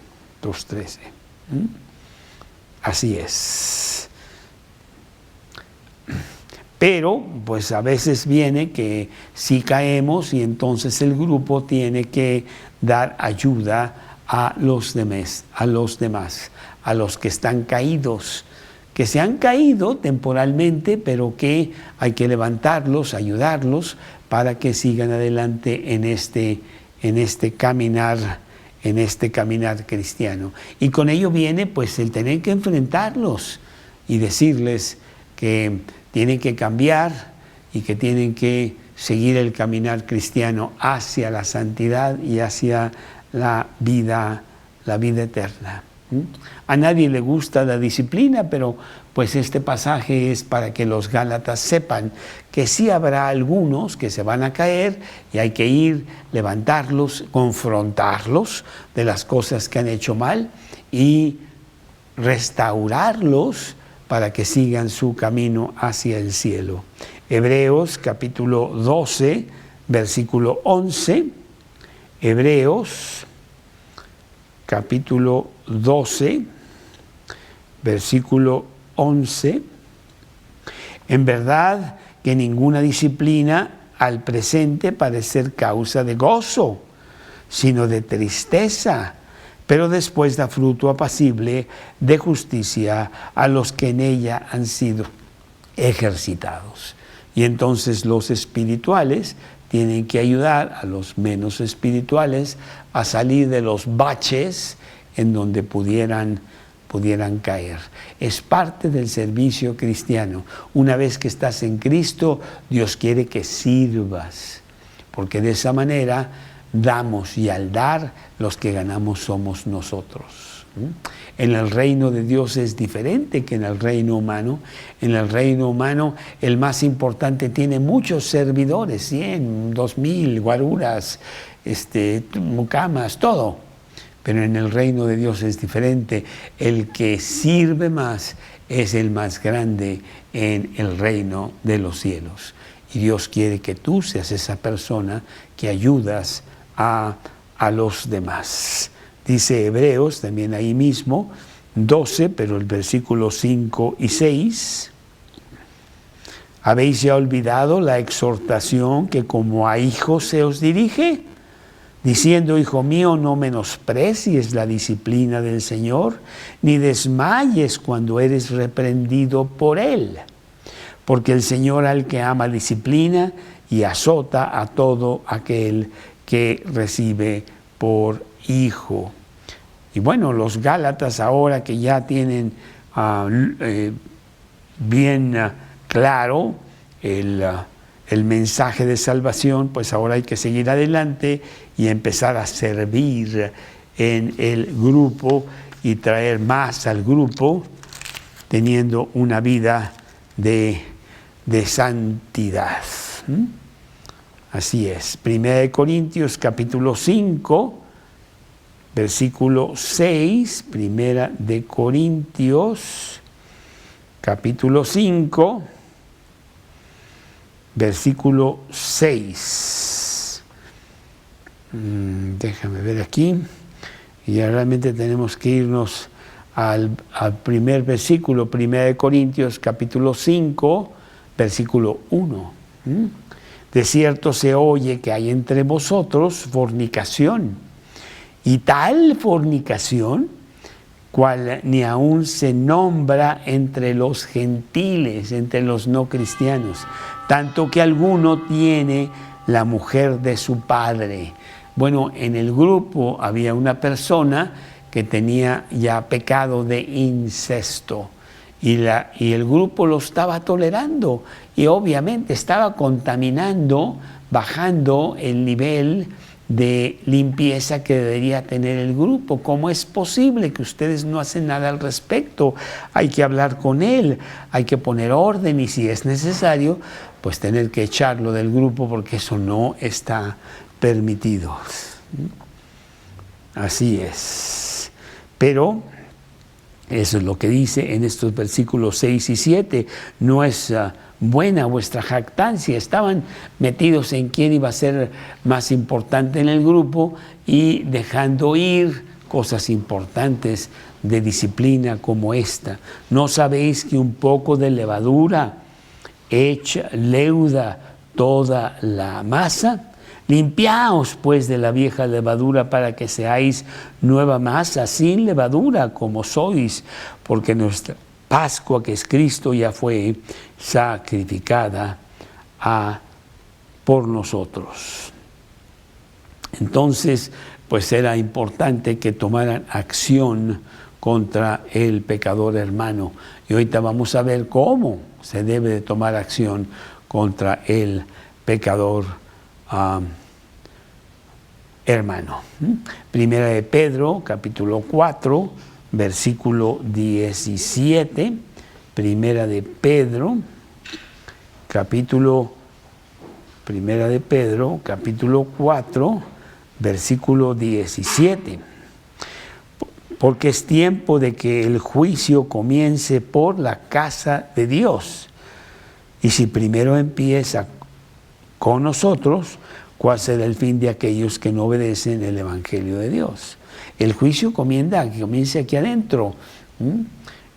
Así es. Pero, pues a veces viene que sí caemos y entonces el grupo tiene que dar ayuda a los demás, a los que están caídos, que se han caído temporalmente, pero que hay que levantarlos, ayudarlos para que sigan adelante en este caminar cristiano. Y con ello viene pues el tener que enfrentarlos y decirles que tienen que cambiar y que tienen que seguir el caminar cristiano hacia la santidad y hacia la vida eterna. A nadie le gusta la disciplina, pero pues este pasaje es para que los gálatas sepan que sí habrá algunos que se van a caer y hay que ir, levantarlos, confrontarlos de las cosas que han hecho mal y restaurarlos para que sigan su camino hacia el cielo. Hebreos capítulo 12, versículo 11. Hebreos capítulo 12, versículo 11. En verdad que ninguna disciplina al presente parece ser causa de gozo, sino de tristeza, pero después da fruto apacible de justicia a los que en ella han sido ejercitados. Y entonces los espirituales tienen que ayudar a los menos espirituales a salir de los baches en donde pudieran caer. Es parte del servicio cristiano. Una vez que estás en Cristo, Dios quiere que sirvas, porque de esa manera damos, y al dar, los que ganamos somos nosotros. En el reino de Dios es diferente que en el reino humano. En el reino humano el más importante tiene muchos servidores, 100, 2000, guaruras, mucamas, todo. Pero en el reino de Dios es diferente. El que sirve más es el más grande en el reino de los cielos. Y Dios quiere que tú seas esa persona que ayudas a los demás. Dice Hebreos, también ahí mismo, 12, pero el versículo 5 y 6. ¿Habéis ya olvidado la exhortación que como a hijos se os dirige? Diciendo, hijo mío, no menosprecies la disciplina del Señor, ni desmayes cuando eres reprendido por Él. Porque el Señor al que ama disciplina y azota a todo aquel que recibe por hijo. Y bueno, los Gálatas ahora que ya tienen bien claro el mensaje de salvación, pues ahora hay que seguir adelante y empezar a servir en el grupo y traer más al grupo, teniendo una vida de santidad. Así es. 1 Corintios capítulo 5, versículo 6. 1 Corintios capítulo 5, versículo 6. Déjame ver aquí. Y ya realmente tenemos que irnos al primer versículo, 1 Corintios capítulo 5, versículo 1. De cierto se oye que hay entre vosotros fornicación, y tal fornicación cual ni aún se nombra entre los gentiles, entre los no cristianos, tanto que alguno tiene la mujer de su padre. Bueno, en el grupo había una persona que tenía ya pecado de incesto y el grupo lo estaba tolerando y obviamente estaba contaminando, bajando el nivel de limpieza que debería tener el grupo. ¿Cómo es posible que ustedes no hacen nada al respecto? Hay que hablar con él, hay que poner orden y si es necesario, pues tener que echarlo del grupo porque eso no está permitido. Así es. Pero eso es lo que dice en estos versículos 6 y 7. No es buena vuestra jactancia. Estaban metidos en quién iba a ser más importante en el grupo y dejando ir cosas importantes de disciplina como esta. ¿No sabéis que un poco de levadura leuda toda la masa? Limpiaos pues de la vieja levadura para que seáis nueva masa sin levadura como sois, porque nuestra Pascua, que es Cristo, ya fue sacrificada por nosotros. Entonces, pues era importante que tomaran acción contra el pecador hermano. Y ahorita vamos a ver cómo se debe de tomar acción contra el pecador hermano. Primera de Pedro, capítulo 4, versículo 17. Primera de Pedro, capítulo 4, versículo 17. Porque es tiempo de que el juicio comience por la casa de Dios. Y si primero empieza con nosotros, ¿cuál será el fin de aquellos que no obedecen el Evangelio de Dios? El juicio comienza aquí adentro.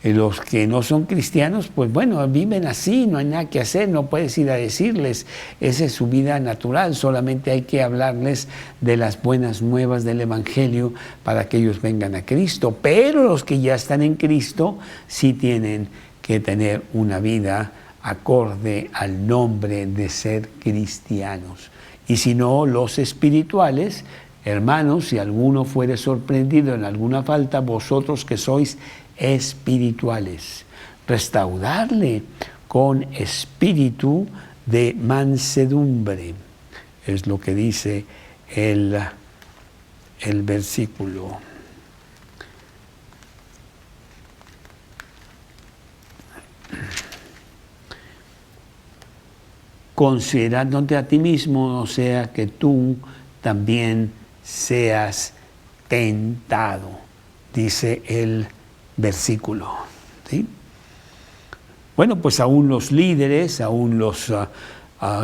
Los que no son cristianos, pues bueno, viven así, no hay nada que hacer, no puedes ir a decirles, esa es su vida natural, solamente hay que hablarles de las buenas nuevas del Evangelio para que ellos vengan a Cristo. Pero los que ya están en Cristo sí tienen que tener una vida acorde al nombre de ser cristianos. Y si no, los espirituales, hermanos, si alguno fuere sorprendido en alguna falta, vosotros que sois espirituales, restaurarle con espíritu de mansedumbre. Es lo que dice el versículo. Considerándote a ti mismo, no sea que tú también seas tentado, dice el versículo. ¿Sí? Bueno, pues aún los líderes, aún los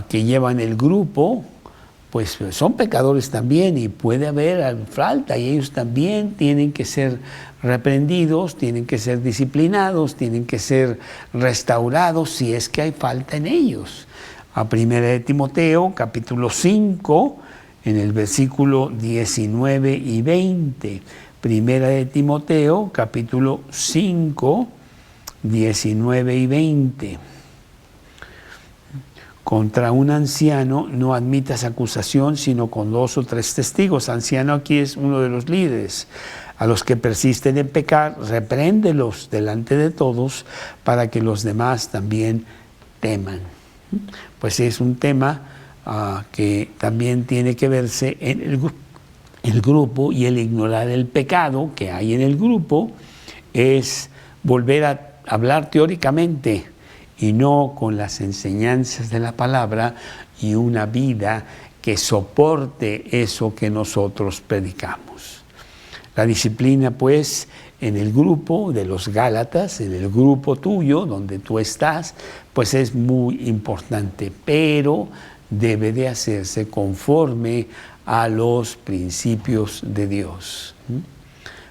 que llevan el grupo, pues son pecadores también y puede haber falta y ellos también tienen que ser reprendidos, tienen que ser disciplinados, tienen que ser restaurados si es que hay falta en ellos. A 1 de Timoteo, capítulo 5, en el versículo 19 y 20. 1 de Timoteo, capítulo 5, 19 y 20. Contra un anciano no admitas acusación, sino con 2 o 3 testigos. Anciano aquí es uno de los líderes. A los que persisten en pecar, repréndelos delante de todos para que los demás también teman. Pues es un tema que también tiene que verse en el grupo, y el ignorar el pecado que hay en el grupo es volver a hablar teóricamente y no con las enseñanzas de la palabra y una vida que soporte eso que nosotros predicamos. La disciplina, pues, en el grupo de los Gálatas, en el grupo tuyo, donde tú estás, pues es muy importante, pero debe de hacerse conforme a los principios de Dios.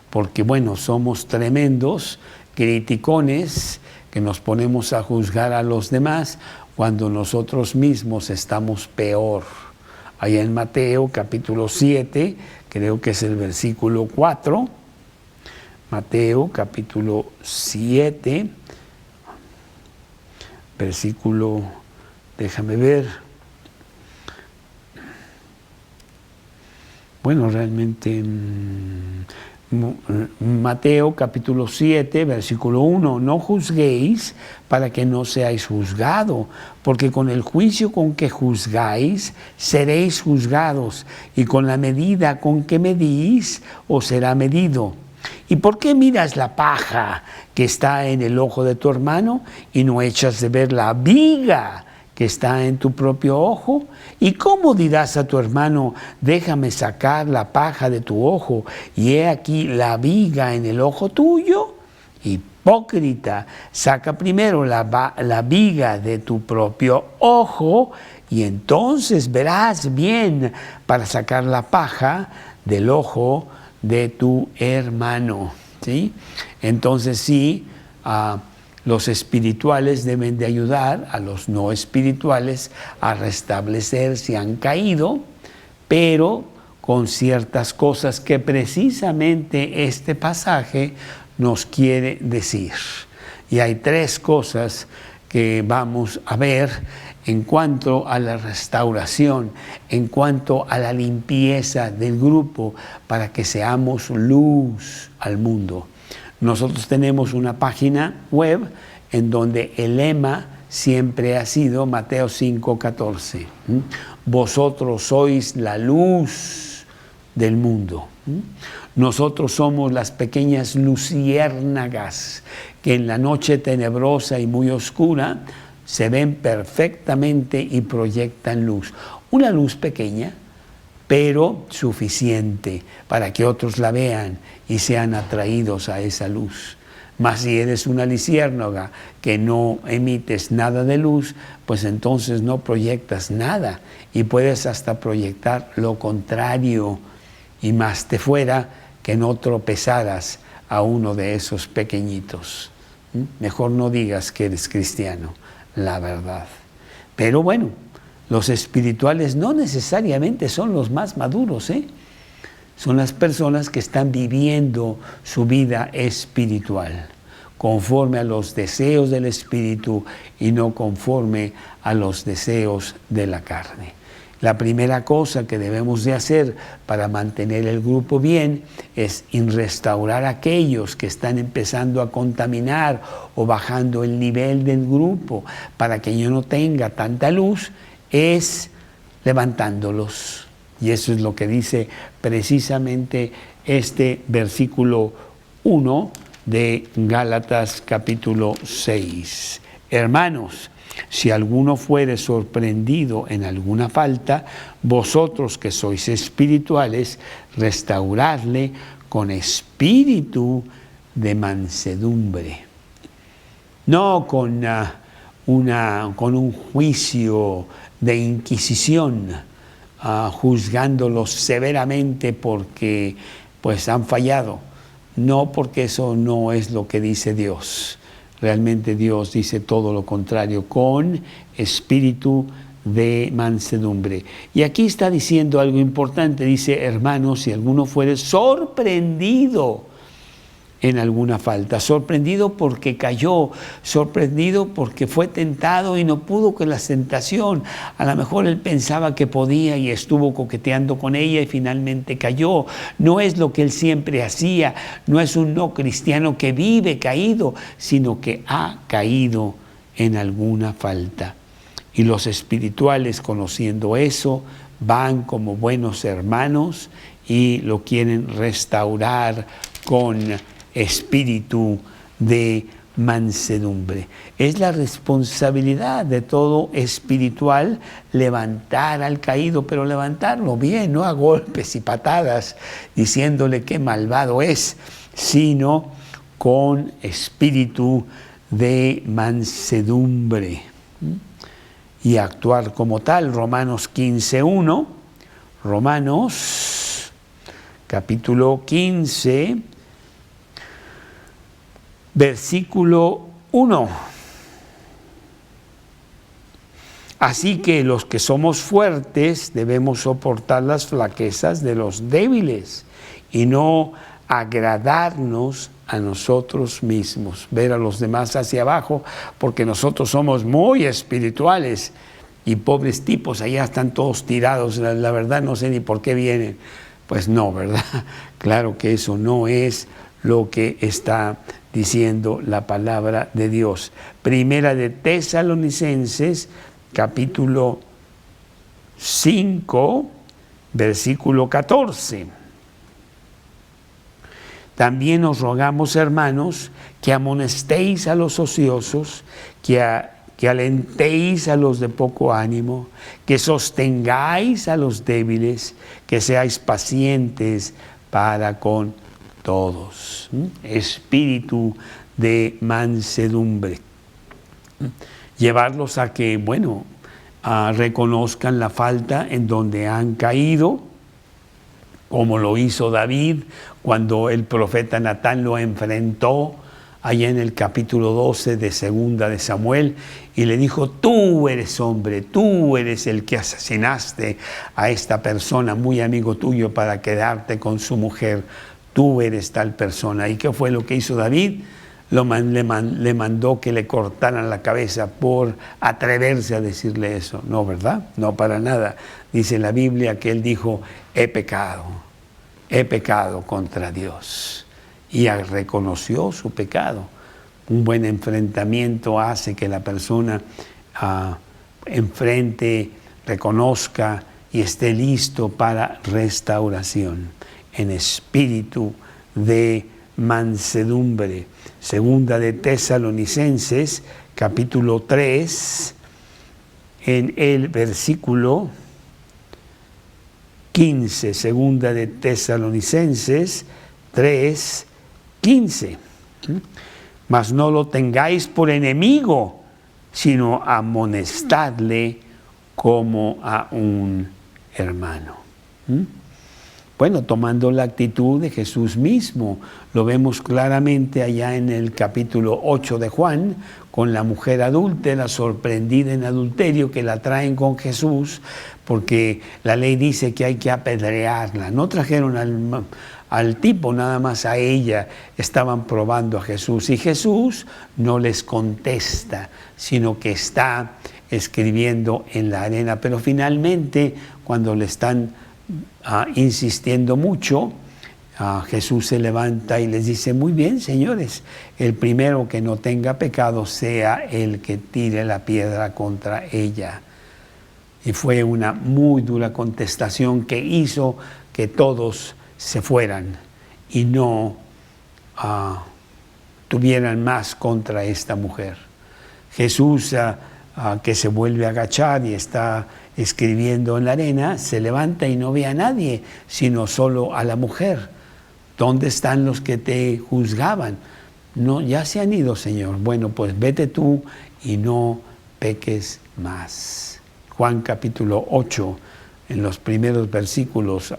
Porque, bueno, somos tremendos criticones que nos ponemos a juzgar a los demás cuando nosotros mismos estamos peor. Allá en Mateo capítulo 7, creo que es el versículo 4, Mateo capítulo 7, versículo, déjame ver, bueno, realmente Mateo capítulo 7, versículo 1, no juzguéis para que no seáis juzgados, porque con el juicio con que juzgáis, seréis juzgados, y con la medida con que medís, os será medido. ¿Y por qué miras la paja que está en el ojo de tu hermano y no echas de ver la viga que está en tu propio ojo? ¿Y cómo dirás a tu hermano, déjame sacar la paja de tu ojo, y he aquí la viga en el ojo tuyo? Hipócrita, saca primero la viga de tu propio ojo, y entonces verás bien para sacar la paja del ojo de tu hermano. ¿Sí? Entonces sí, los espirituales deben de ayudar a los no espirituales a restablecer si han caído, pero con ciertas cosas que precisamente este pasaje nos quiere decir. Y hay 3 cosas que vamos a ver en cuanto a la restauración, en cuanto a la limpieza del grupo, para que seamos luz al mundo. Nosotros tenemos una página web en donde el lema siempre ha sido Mateo 5:14. Vosotros sois la luz del mundo. Nosotros somos las pequeñas luciérnagas que en la noche tenebrosa y muy oscura se ven perfectamente y proyectan luz. Una luz pequeña, pero suficiente para que otros la vean y sean atraídos a esa luz. Mas si eres una luciérnaga que no emites nada de luz, pues entonces no proyectas nada, y puedes hasta proyectar lo contrario, y más te fuera que no tropezaras a uno de esos pequeñitos. Mejor no digas que eres cristiano, la verdad. Pero bueno, los espirituales no necesariamente son los más maduros, Son las personas que están viviendo su vida espiritual conforme a los deseos del espíritu y no conforme a los deseos de la carne. La primera cosa que debemos de hacer para mantener el grupo bien es restaurar a aquellos que están empezando a contaminar o bajando el nivel del grupo para que yo no tenga tanta luz, es levantándolos. Y eso es lo que dice precisamente este versículo 1 de Gálatas capítulo 6. Hermanos, si alguno fuere sorprendido en alguna falta, vosotros que sois espirituales, restauradle con espíritu de mansedumbre. No con un juicio de inquisición, juzgándolos severamente porque pues han fallado. No, porque eso no es lo que dice Dios. Realmente Dios dice todo lo contrario, con espíritu de mansedumbre. Y aquí está diciendo algo importante, dice, hermanos, si alguno fuere sorprendido en alguna falta, sorprendido porque cayó, sorprendido porque fue tentado y no pudo con la tentación. A lo mejor él pensaba que podía y estuvo coqueteando con ella y finalmente cayó. No es lo que él siempre hacía, no es un no cristiano que vive caído, sino que ha caído en alguna falta. Y los espirituales, conociendo eso, van como buenos hermanos y lo quieren restaurar con espíritu de mansedumbre. Es la responsabilidad de todo espiritual levantar al caído, pero levantarlo bien, no a golpes y patadas, diciéndole qué malvado es, sino con espíritu de mansedumbre y actuar como tal. Romanos 15:1, Romanos capítulo 15, versículo 1. Así que los que somos fuertes debemos soportar las flaquezas de los débiles y no agradarnos a nosotros mismos, ver a los demás hacia abajo, porque nosotros somos muy espirituales y pobres tipos, allá están todos tirados, la verdad no sé ni por qué vienen. Pues no, ¿verdad? Claro que eso no es lo que está diciendo la palabra de Dios. Primera de Tesalonicenses, capítulo 5, versículo 14. También os rogamos, hermanos, que amonestéis a los ociosos, que alentéis a los de poco ánimo, que sostengáis a los débiles, que seáis pacientes para con todos. Espíritu de mansedumbre. Llevarlos a que, reconozcan la falta en donde han caído, como lo hizo David cuando el profeta Natán lo enfrentó allá en el capítulo 12 de Segunda de Samuel y le dijo: tú eres hombre, tú eres el que asesinaste a esta persona, muy amigo tuyo, para quedarte con su mujer, tú eres tal persona. ¿Y qué fue lo que hizo David? Le mandó que le cortaran la cabeza por atreverse a decirle eso. No, ¿verdad? No, para nada. Dice la Biblia que él dijo: he pecado contra Dios. Y reconoció su pecado. Un buen enfrentamiento hace que la persona enfrente, reconozca y esté listo para restauración en espíritu de mansedumbre. Segunda de Tesalonicenses, capítulo 3, en el versículo 15. Segunda de Tesalonicenses 3, 15. Mas no lo tengáis por enemigo, sino amonestadle como a un hermano. Bueno, tomando la actitud de Jesús mismo, lo vemos claramente allá en el capítulo 8 de Juan, con la mujer adúltera sorprendida en adulterio, que la traen con Jesús, porque la ley dice que hay que apedrearla. No trajeron al tipo, nada más a ella, estaban probando a Jesús. Y Jesús no les contesta, sino que está escribiendo en la arena. Pero finalmente, cuando le están insistiendo mucho, Jesús se levanta y les dice: muy bien, señores, el primero que no tenga pecado sea el que tire la piedra contra ella. Y fue una muy dura contestación que hizo que todos se fueran y no tuvieran más contra esta mujer. Jesús, que se vuelve a agachar y está escribiendo en la arena, se levanta y no ve a nadie, sino solo a la mujer. ¿Dónde están los que te juzgaban? No, ya se han ido, Señor. Bueno, pues vete tú y no peques más. Juan capítulo 8, en los primeros versículos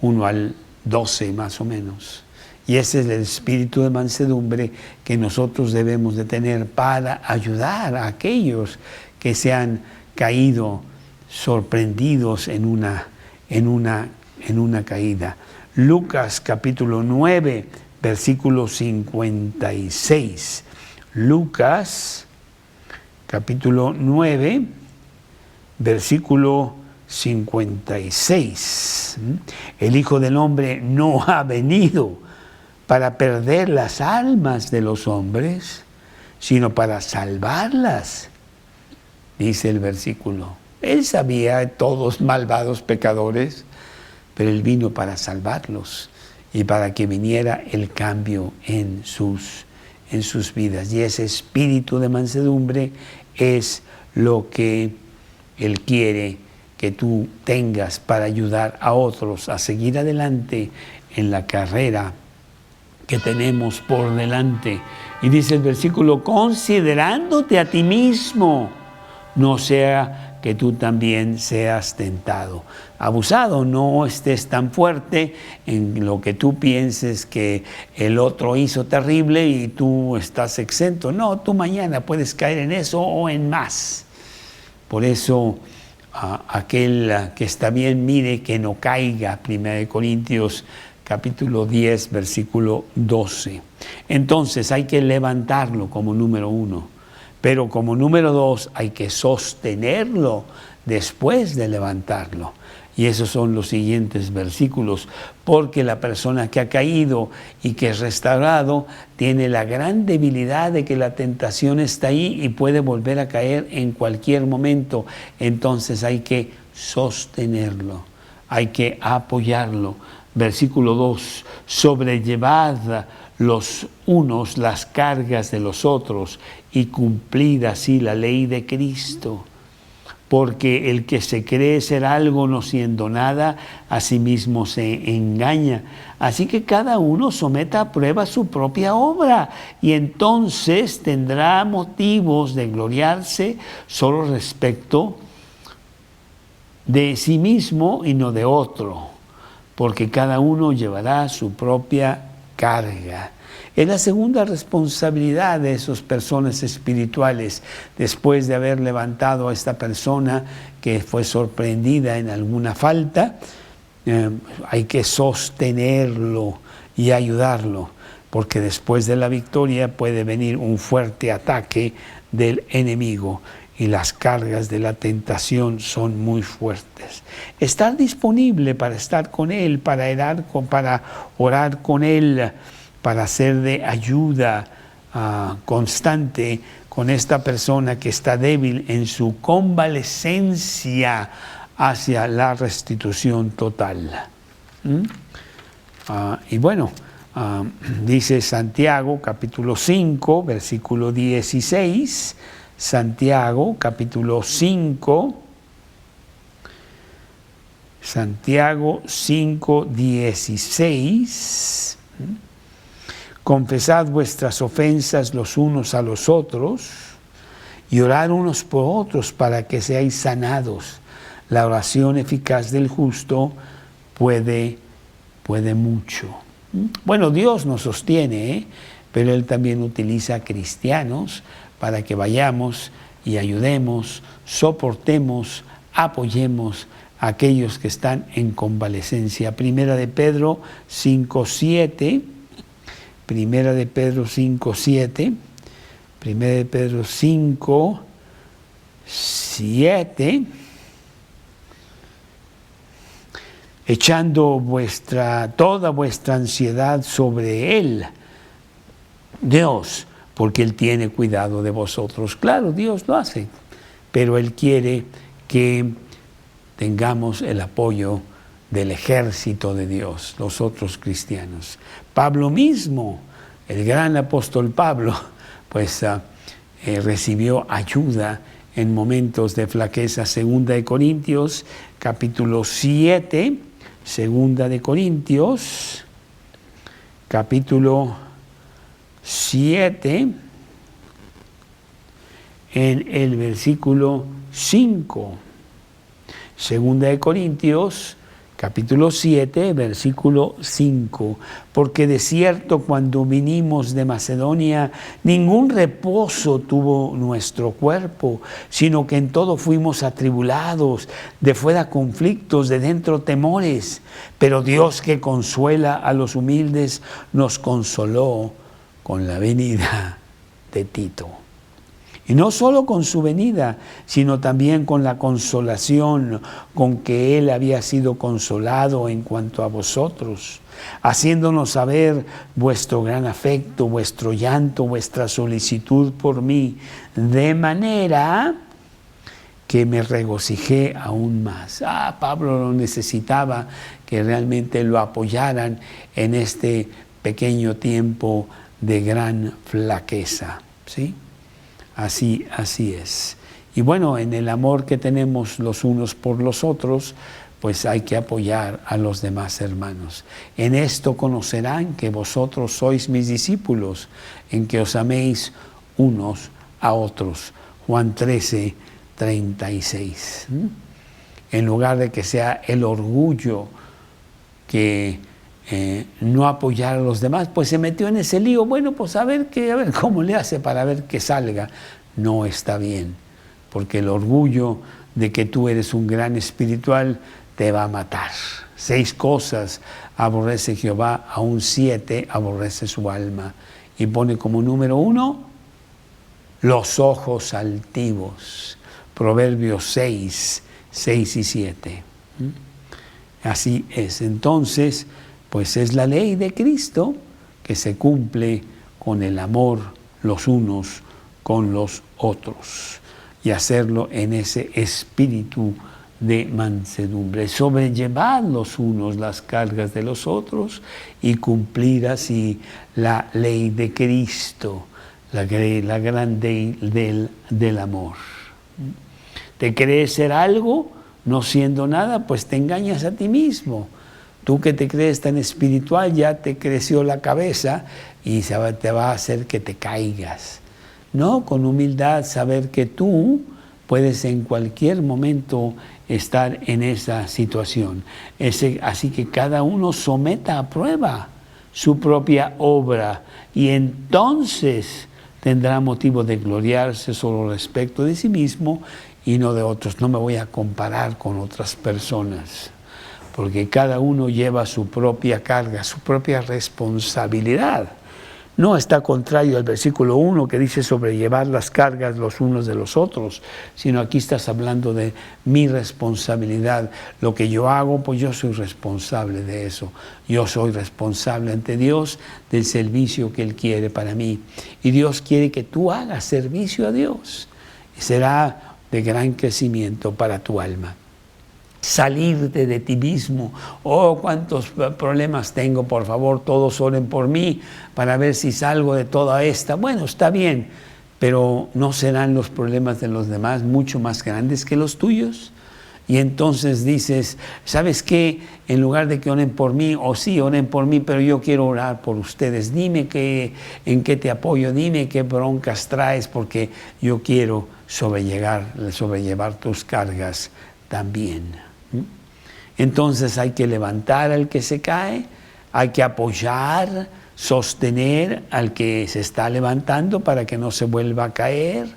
1 al 12 más o menos. Y ese es el espíritu de mansedumbre que nosotros debemos de tener para ayudar a aquellos que se han caído, sorprendidos en una caída. Lucas capítulo 9, versículo 56. Lucas, capítulo 9, versículo 56. El Hijo del Hombre no ha venido para perder las almas de los hombres, sino para salvarlas, dice el versículo. Él sabía, todos malvados pecadores, pero Él vino para salvarlos y para que viniera el cambio en sus vidas. Y ese espíritu de mansedumbre es lo que Él quiere que tú tengas para ayudar a otros a seguir adelante en la carrera que tenemos por delante. Y dice el versículo, considerándote a ti mismo, no sea que tú también seas tentado. Abusado, no estés tan fuerte en lo que tú pienses que el otro hizo terrible y tú estás exento. No, tú mañana puedes caer en eso o en más. Por eso, aquel que está bien, mire que no caiga. 1 Corintios capítulo 10, versículo 12. Entonces hay que levantarlo como número 1. Pero como número 2 hay que sostenerlo después de levantarlo. Y esos son los siguientes versículos. Porque la persona que ha caído y que es restaurado tiene la gran debilidad de que la tentación está ahí y puede volver a caer en cualquier momento. Entonces hay que sostenerlo, hay que apoyarlo. Versículo 2, sobrellevad los unos las cargas de los otros y cumplid así la ley de Cristo. Porque el que se cree ser algo no siendo nada, a sí mismo se engaña. Así que cada uno someta a prueba su propia obra y entonces tendrá motivos de gloriarse solo respecto de sí mismo y no de otro. Porque cada uno llevará su propia carga. Es la segunda responsabilidad de esas personas espirituales, después de haber levantado a esta persona que fue sorprendida en alguna falta, hay que sostenerlo y ayudarlo, porque después de la victoria puede venir un fuerte ataque del enemigo y las cargas de la tentación son muy fuertes. Estar disponible para estar con Él, para orar con Él, para ser de ayuda constante con esta persona que está débil en su convalescencia hacia la restitución total. Y bueno, dice Santiago capítulo 5, versículo 16, Santiago capítulo 5, Santiago 5, 16, confesad vuestras ofensas los unos a los otros y orad unos por otros para que seáis sanados. La oración eficaz del justo puede mucho. Bueno, Dios nos sostiene, pero Él también utiliza cristianos para que vayamos y ayudemos, soportemos, apoyemos a aquellos que están en convalecencia. Primera de Pedro 5:7. Primera de Pedro 5:7, Primera de Pedro 5:7, echando toda vuestra ansiedad sobre Él, Dios, porque Él tiene cuidado de vosotros. Claro, Dios lo hace, pero Él quiere que tengamos el apoyo del ejército de Dios, los otros cristianos. Pablo mismo, el gran apóstol Pablo, pues recibió ayuda en momentos de flaqueza. Segunda de Corintios, capítulo 7, Segunda de Corintios, capítulo 7, en el versículo 5. Segunda de Corintios, capítulo 7, versículo 5. Porque de cierto cuando vinimos de Macedonia, ningún reposo tuvo nuestro cuerpo, sino que en todo fuimos atribulados, de fuera conflictos, de dentro temores. Pero Dios, que consuela a los humildes, nos consoló con la venida de Tito. Y no solo con su venida, sino también con la consolación con que él había sido consolado en cuanto a vosotros, haciéndonos saber vuestro gran afecto, vuestro llanto, vuestra solicitud por mí, de manera que me regocijé aún más. Pablo lo necesitaba, que realmente lo apoyaran en este pequeño tiempo de gran flaqueza, ¿sí? Así es. Y bueno, en el amor que tenemos los unos por los otros, pues hay que apoyar a los demás hermanos. En esto conocerán que vosotros sois mis discípulos, en que os améis unos a otros. Juan 13, 36. En lugar de que sea el orgullo que no apoyar a los demás, pues se metió en ese lío. Bueno, pues a ver cómo le hace para ver que salga. No está bien, porque el orgullo de que tú eres un gran espiritual te va a matar. 6 cosas aborrece Jehová, aún 7 aborrece su alma. Y pone como número 1, los ojos altivos. Proverbios 6, 6 y 7. Así es. Entonces, pues es la ley de Cristo que se cumple con el amor los unos con los otros y hacerlo en ese espíritu de mansedumbre. Sobrellevar los unos las cargas de los otros y cumplir así la ley de Cristo, la gran ley del amor. ¿Te crees ser algo no siendo nada? Pues te engañas a ti mismo. Tú que te crees tan espiritual, ya te creció la cabeza y te va a hacer que te caigas. No, con humildad saber que tú puedes en cualquier momento estar en esa situación. Así que cada uno someta a prueba su propia obra y entonces tendrá motivo de gloriarse solo respecto de sí mismo y no de otros. No me voy a comparar con otras personas, porque cada uno lleva su propia carga, su propia responsabilidad. No está contrario al versículo 1 que dice sobrellevar las cargas los unos de los otros, sino aquí estás hablando de mi responsabilidad. Lo que yo hago, pues yo soy responsable de eso. Yo soy responsable ante Dios del servicio que Él quiere para mí. Y Dios quiere que tú hagas servicio a Dios. Y será de gran crecimiento para tu alma. Salirte de ti mismo. Cuántos problemas tengo, por favor, todos oren por mí para ver si salgo de toda esta. Bueno, está bien, pero ¿no serán los problemas de los demás mucho más grandes que los tuyos? Y entonces dices, ¿sabes qué? En lugar de que oren por mí, sí, oren por mí, pero yo quiero orar por ustedes. Dime en qué te apoyo, dime qué broncas traes, porque yo quiero sobrellevar tus cargas también. Entonces hay que levantar al que se cae, hay que apoyar, sostener al que se está levantando para que no se vuelva a caer.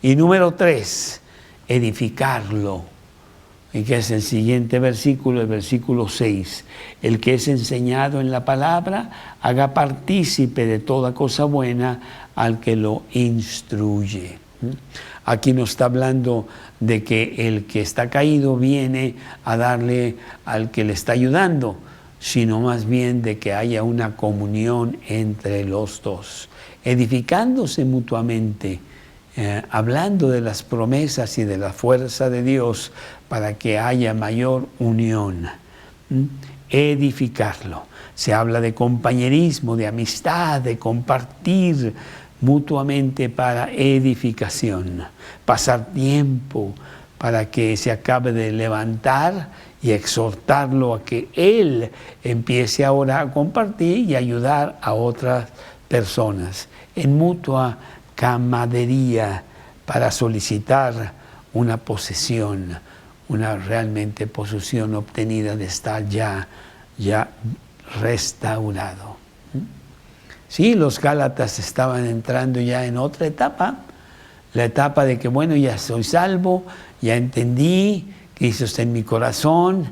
Y número 3, edificarlo. Y que es el siguiente versículo, el versículo 6. El que es enseñado en la palabra, haga partícipe de toda cosa buena al que lo instruye. Aquí nos está hablando de que el que está caído viene a darle al que le está ayudando, sino más bien de que haya una comunión entre los dos, edificándose mutuamente, hablando de las promesas y de la fuerza de Dios para que haya mayor unión. Edificarlo. Se habla de compañerismo, de amistad, de compartir mutuamente para edificación, pasar tiempo para que se acabe de levantar y exhortarlo a que él empiece ahora a compartir y ayudar a otras personas en mutua camaradería para solicitar una posesión, una realmente posesión obtenida de estar ya restaurado. Sí, los Gálatas estaban entrando ya en otra etapa, la etapa de que, bueno, ya soy salvo, ya entendí, Cristo está en mi corazón,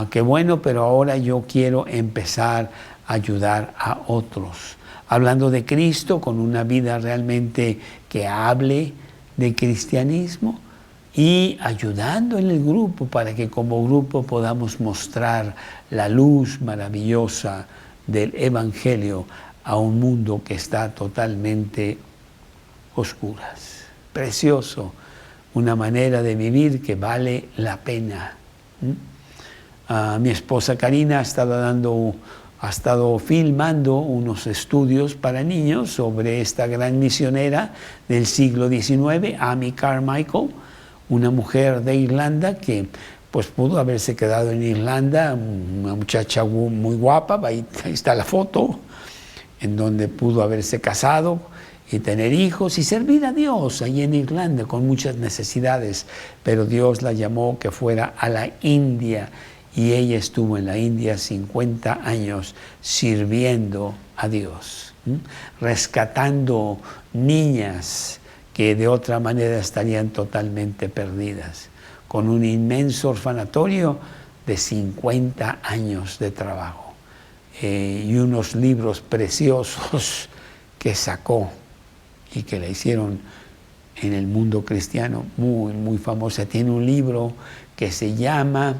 qué bueno, pero ahora yo quiero empezar a ayudar a otros. Hablando de Cristo, con una vida realmente que hable de cristianismo y ayudando en el grupo para que como grupo podamos mostrar la luz maravillosa del Evangelio a un mundo que está totalmente oscuras. Precioso, una manera de vivir que vale la pena. Mi esposa Karina ha estado filmando unos estudios para niños sobre esta gran misionera del siglo XIX, Amy Carmichael, una mujer de Irlanda que pues pudo haberse quedado en Irlanda, una muchacha muy guapa, ahí está la foto, en donde pudo haberse casado y tener hijos y servir a Dios ahí en Irlanda con muchas necesidades, pero Dios la llamó que fuera a la India y ella estuvo en la India 50 años sirviendo a Dios, rescatando niñas que de otra manera estarían totalmente perdidas, con un inmenso orfanatorio de 50 años de trabajo y unos libros preciosos que sacó y que la hicieron en el mundo cristiano muy, muy famosa. Tiene un libro que se llama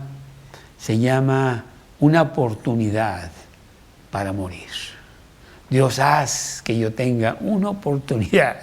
Una oportunidad para morir. Dios, haz que yo tenga una oportunidad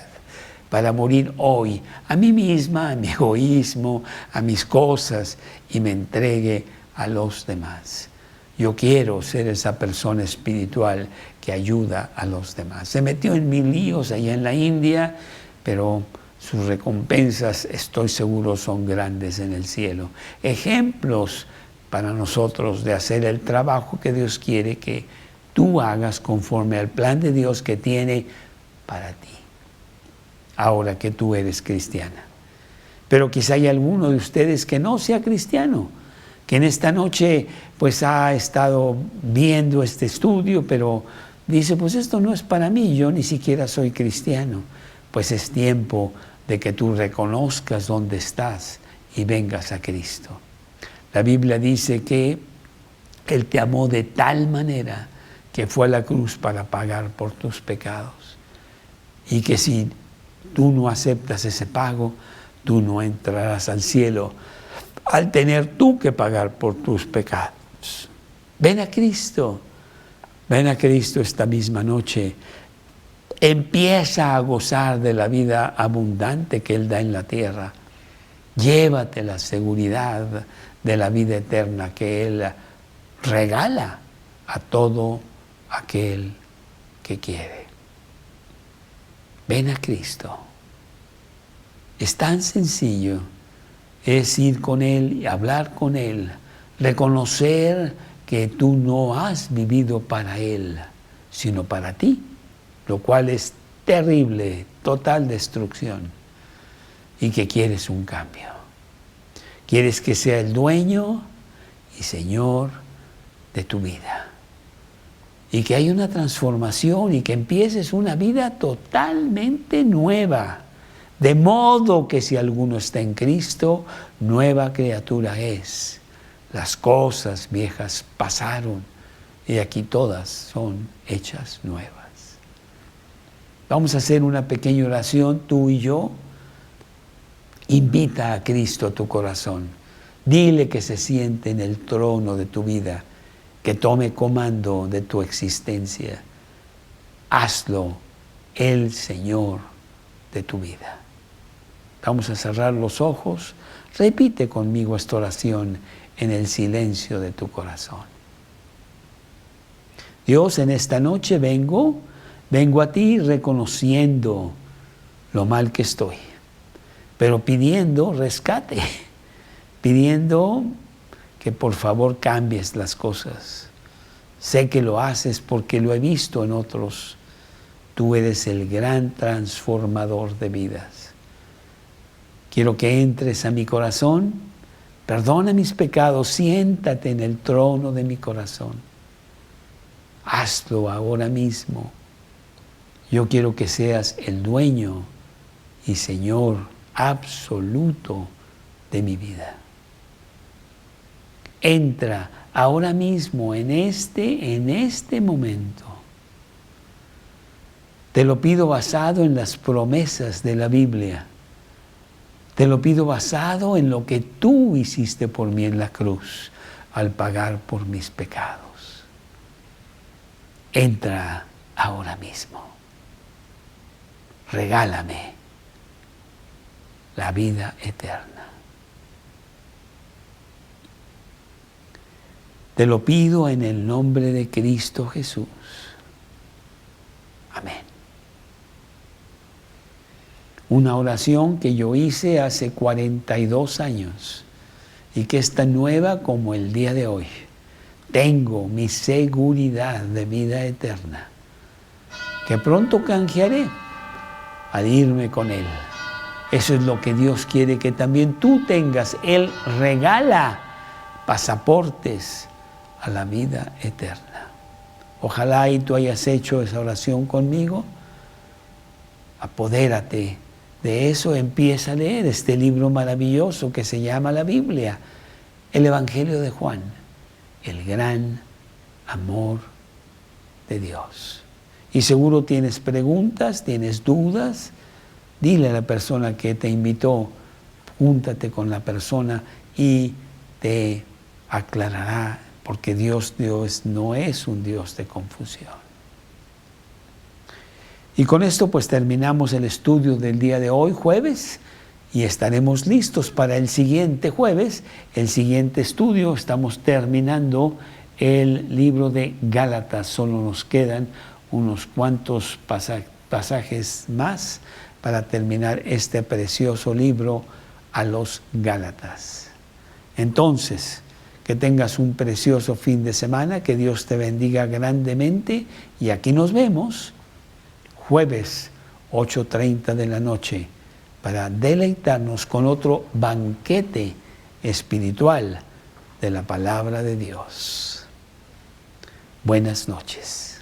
para morir hoy, a mí misma, a mi egoísmo, a mis cosas, y me entregue a los demás. Yo quiero ser esa persona espiritual que ayuda a los demás. Se metió en mil líos allá en la India, pero sus recompensas, estoy seguro, son grandes en el cielo. Ejemplos para nosotros de hacer el trabajo que Dios quiere que tú hagas conforme al plan de Dios que tiene para ti, ahora que tú eres cristiana. Pero quizá hay alguno de ustedes que no sea cristiano, que en esta noche pues ha estado viendo este estudio, pero dice, pues esto no es para mí, yo ni siquiera soy cristiano. Pues es tiempo de que tú reconozcas dónde estás y vengas a Cristo. La Biblia dice que Él te amó de tal manera que fue a la cruz para pagar por tus pecados. Y que si tú no aceptas ese pago, tú no entrarás al cielo al tener tú que pagar por tus pecados. Ven a Cristo esta misma noche. Empieza a gozar de la vida abundante que Él da en la tierra. Llévate la seguridad de la vida eterna que Él regala a todo aquel que quiere. Ven a Cristo. Es tan sencillo, es ir con Él y hablar con Él, reconocer que tú no has vivido para Él, sino para ti, lo cual es terrible, total destrucción, y que quieres un cambio. Quieres que sea el dueño y Señor de tu vida. Y que haya una transformación y que empieces una vida totalmente nueva. De modo que si alguno está en Cristo, nueva criatura es. Las cosas viejas pasaron y aquí todas son hechas nuevas. Vamos a hacer una pequeña oración, tú y yo. Invita a Cristo a tu corazón. Dile que se siente en el trono de tu vida, que tome comando de tu existencia. Hazlo el Señor de tu vida. Vamos a cerrar los ojos. Repite conmigo esta oración en el silencio de tu corazón. Dios, en esta noche vengo a ti reconociendo lo mal que estoy, pero pidiendo rescate, pidiendo que por favor cambies las cosas. Sé que lo haces porque lo he visto en otros. Tú eres el gran transformador de vidas. Quiero que entres a mi corazón, Perdona mis pecados, siéntate en el trono de mi corazón. Hazlo ahora mismo. Yo quiero que seas el dueño y Señor absoluto de mi vida. Entra ahora mismo en este momento. Te lo pido basado en las promesas de la Biblia. Te lo pido basado en lo que tú hiciste por mí en la cruz al pagar por mis pecados. Entra ahora mismo. Regálame la vida eterna. Te lo pido en el nombre de Cristo Jesús. Amén. Una oración que yo hice hace 42 años y que es tan nueva como el día de hoy. Tengo mi seguridad de vida eterna, que pronto canjearé al irme con Él. Eso es lo que Dios quiere que también tú tengas. Él regala pasaportes a la vida eterna. Ojalá y tú hayas hecho esa oración conmigo. Apodérate de eso, empieza a leer este libro maravilloso que se llama la Biblia, el Evangelio de Juan, el gran amor de Dios. Y seguro tienes preguntas, tienes dudas, dile a la persona que te invitó, júntate con la persona y te aclarará, porque Dios no es un Dios de confusión. Y con esto pues terminamos el estudio del día de hoy, jueves, y estaremos listos para el siguiente jueves, el siguiente estudio. Estamos terminando el libro de Gálatas, solo nos quedan unos cuantos pasajes más para terminar este precioso libro a los Gálatas. Entonces, que tengas un precioso fin de semana, que Dios te bendiga grandemente y aquí nos vemos jueves 8:30 de la noche para deleitarnos con otro banquete espiritual de la palabra de Dios. Buenas noches.